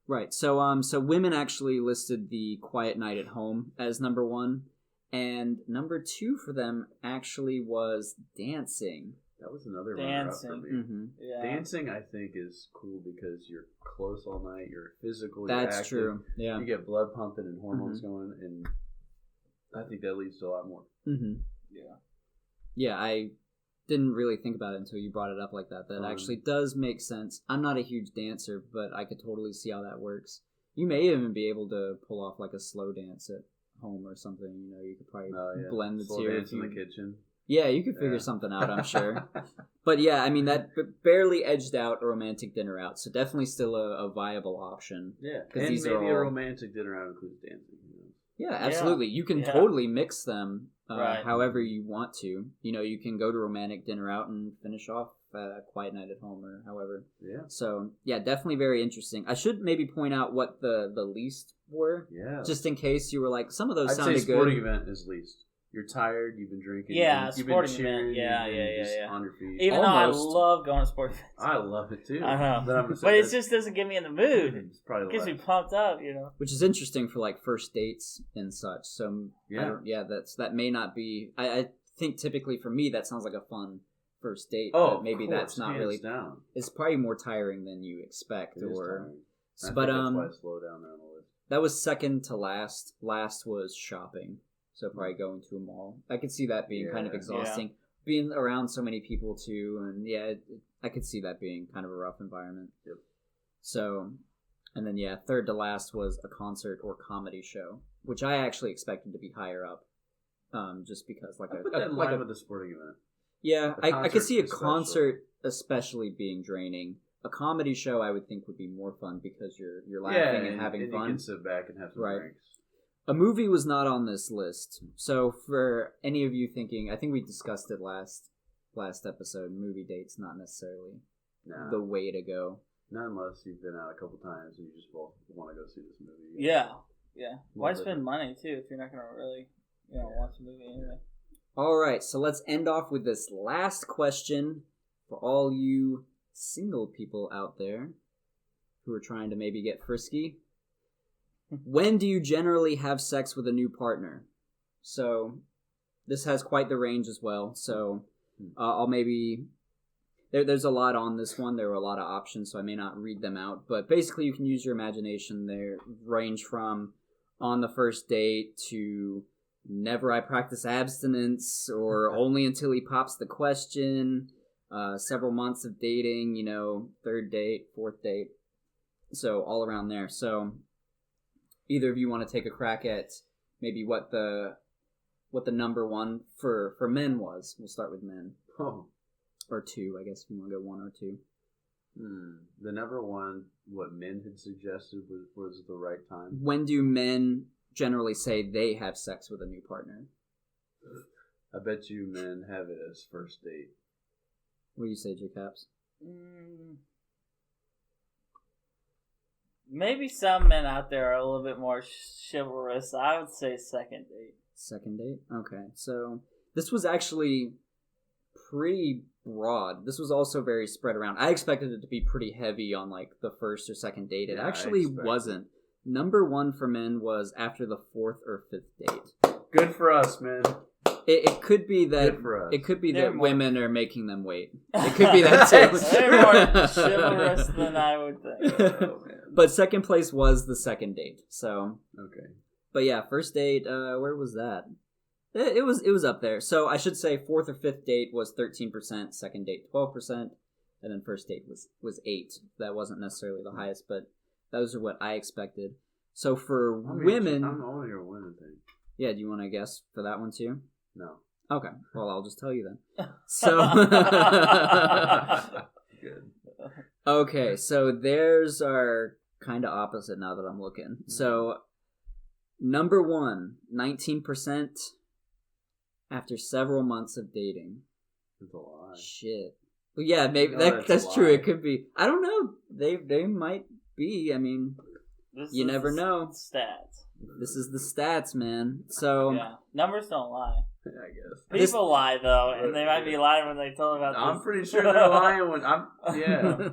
Right. So women actually listed the quiet night at home as number one, and number two for them actually was dancing. That was another runner-up for me. Mm-hmm. Yeah. Dancing, I think, is cool because you're close all night. You're physical. That's you're active, true. Yeah. You get blood pumping and hormones going, and I think that leads to a lot more. Mm-hmm. Yeah. Yeah, I didn't really think about it until you brought it up like that. That actually does make sense. I'm not a huge dancer, but I could totally see how that works. You may even be able to pull off like a slow dance at home or something. You could probably blend the slow two. Dance in the kitchen. Yeah, you could figure something out, I'm sure. But yeah, I mean, that barely edged out a romantic dinner out, so definitely still a viable option. Yeah, and maybe a romantic dinner out includes dancing. Yeah, absolutely. You can totally mix them however you want to. You can go to romantic dinner out and finish off a quiet night at home or however. Yeah. So, yeah, definitely very interesting. I should maybe point out what the least were. Yeah. Just in case you were like, some of those I'd sounded say good. sporting event is least. You're tired, you've been drinking. Yeah, you've sporting been cheering, event. Yeah. on your feet. Even though I love going to sporting events. I love it too. I know. But it just doesn't get me in the mood. It's probably it gets me pumped up, Which is interesting for like first dates and such. So that may not be. I think typically for me that sounds like a fun first date. Oh, but maybe that's not really. Down. It's probably more tiring than you expect, It is tiring. But that's why I slow down there on the list. That was second to last. Last was shopping. So probably going to a mall. I could see that being kind of exhausting. Yeah. Being around so many people too, and I could see that being kind of a rough environment. Yep. So, and then third to last was a concert or comedy show, which I actually expected to be higher up, just because with the sporting event. Yeah, I could see a concert especially being draining. A comedy show I would think would be more fun because you're laughing and having fun. You can sit back and have some drinks. A movie was not on this list. So for any of you thinking, I think we discussed it last episode, movie dates not necessarily the way to go. Not unless you've been out a couple times and you just both want to go see this movie. Yeah. Why spend money too if you're not going to really watch the movie anyway? All right, so let's end off with this last question for all you single people out there who are trying to maybe get frisky. When do you generally have sex with a new partner? So this has quite the range as well. So I'll maybe... There's a lot on this one. There were a lot of options, so I may not read them out. But basically, you can use your imagination there. Range from on the first date to never I practice abstinence, or only until he pops the question, several months of dating, third date, fourth date. So all around there. So either of you want to take a crack at maybe what the number one for men was? We'll start with men. Oh. Or two, I guess, if you want to go one or two. The number one, what men had suggested was the right time. When do men generally say they have sex with a new partner? I bet you men have it as first date. What do you say, J-Caps? Maybe some men out there are a little bit more chivalrous. I would say second date. Second date? Okay. So this was actually pretty broad. This was also very spread around. I expected it to be pretty heavy on like the first or second date. It actually wasn't. Number one for men was after the fourth or fifth date. Good for us, man. It could be that Good for us. It could be They're that more... women are making them wait. It could be that too. They're more chivalrous than I would think. Oh, but second place was the second date. So okay. But yeah, first date. Where was that? It was up there. So I should say fourth or fifth date was 13%, second date 12%, and then first date was 8%. That wasn't necessarily the highest, but those are what I expected. So for women, I'm only your women thing. Yeah, do you want to guess for that one too? No. Okay. Well, I'll just tell you then. So Good. Okay, so there's our kind of opposite now that I'm looking. So number one, 19%. After several months of dating. That's a lie. Shit. Well, yeah, maybe No, that's true. It could be. I don't know. They might be. I mean, you never know. Stats. This is the stats, man. So yeah, numbers don't lie. I guess People lie though, and they might be lying when they tell about. I'm this. pretty sure they're lying when I'm. Yeah.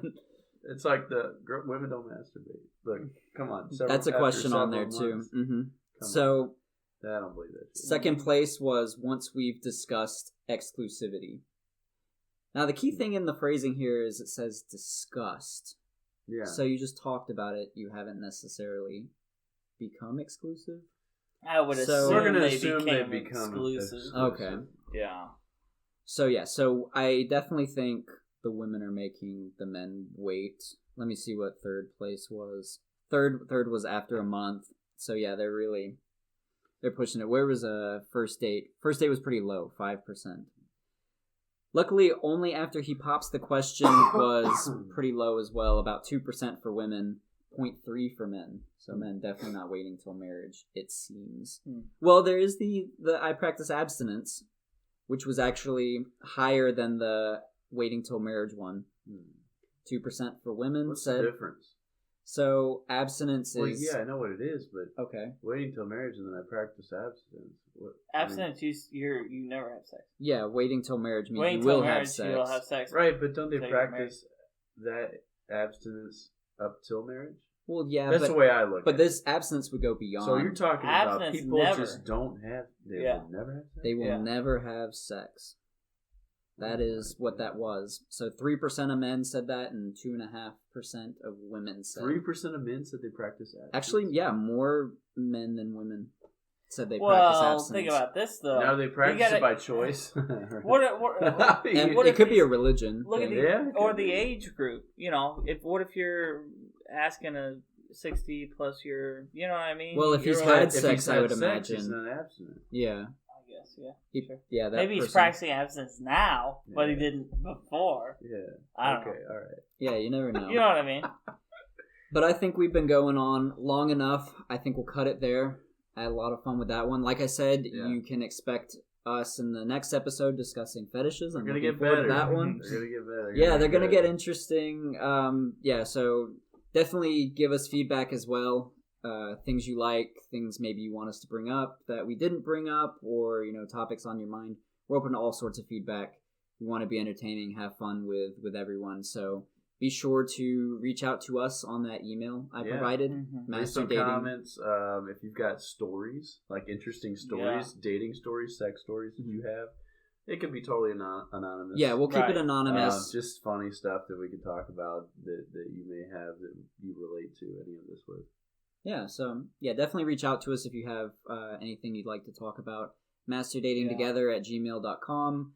It's like women don't masturbate. Look, come on. That's a question on there too. Mm-hmm. So. I don't believe that shit. Second place was once we've discussed exclusivity. Now, the key thing in the phrasing here is it says discussed. Yeah. So you just talked about it. You haven't necessarily become exclusive. I would assume we're gonna they assume became they become exclusive. Okay. Yeah. So I definitely think the women are making the men wait. Let me see what third place was. Third was after a month. So yeah, they're pushing it. Where was a first date? First date was pretty low, 5%. Luckily, only after he pops the question was pretty low as well, about 2% for women, 0.3 for men. So men definitely not waiting till marriage, it seems. Well, there is the I practice abstinence, which was actually higher than the waiting till marriage one. 2% for women. What's the difference? So abstinence is... yeah, I know what it is, but okay. Waiting till marriage and then I practice abstinence. Abstinence, you never have sex. Yeah, waiting till marriage means waiting you will marriage, have sex. You will have sex. Right, but don't they practice that abstinence up till marriage? Well, yeah, that's the way I look. But at this abstinence would go beyond. So you're talking about people never. just don't have. They will never have sex. They will never have sex. That is what that was. So 3% of men said that, and 2.5% of women said. 3% of men said they practice abstinence. Actually, yeah, more men than women said they practice abstinence. Well, think about this though. Now they practice it by choice. What it could be a religion. Look at the age group. You know, what if you're asking a 60 plus year? You know what I mean? Well, if he's had sex, I would imagine. He's not abstinent. Yeah. Sure. Yeah, maybe he's practicing abstinence now, but he didn't before. Yeah. I don't know. All right. Yeah, you never know. You know what I mean? But I think we've been going on long enough. I think we'll cut it there. I had a lot of fun with that one. Like I said, you can expect us in the next episode discussing fetishes. I'm looking forward to that one. They're gonna get better. Yeah, they're gonna get interesting. So definitely give us feedback as well. Things you like, things maybe you want us to bring up that we didn't bring up, or topics on your mind. We're open to all sorts of feedback. We want to be entertaining, have fun with everyone. So be sure to reach out to us on that email I provided. Master Dating. Comments. If you've got stories, like interesting stories, dating stories, sex stories that you have, it can be totally anonymous. Yeah, we'll keep it anonymous. Just funny stuff that we can talk about that you may have that you relate to any of this with. Yeah, so definitely reach out to us if you have anything you'd like to talk about. Masterdatingtogether@gmail.com,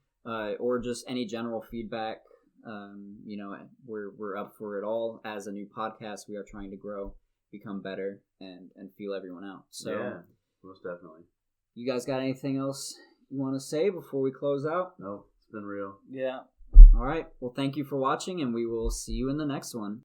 or just any general feedback We're up for it all. As a new podcast, we are trying to grow, become better, and feel everyone out. So yeah, most definitely. You guys got anything else you want to say before we close out? No, it's been real. Yeah. All right. Well, thank you for watching, and we will see you in the next one.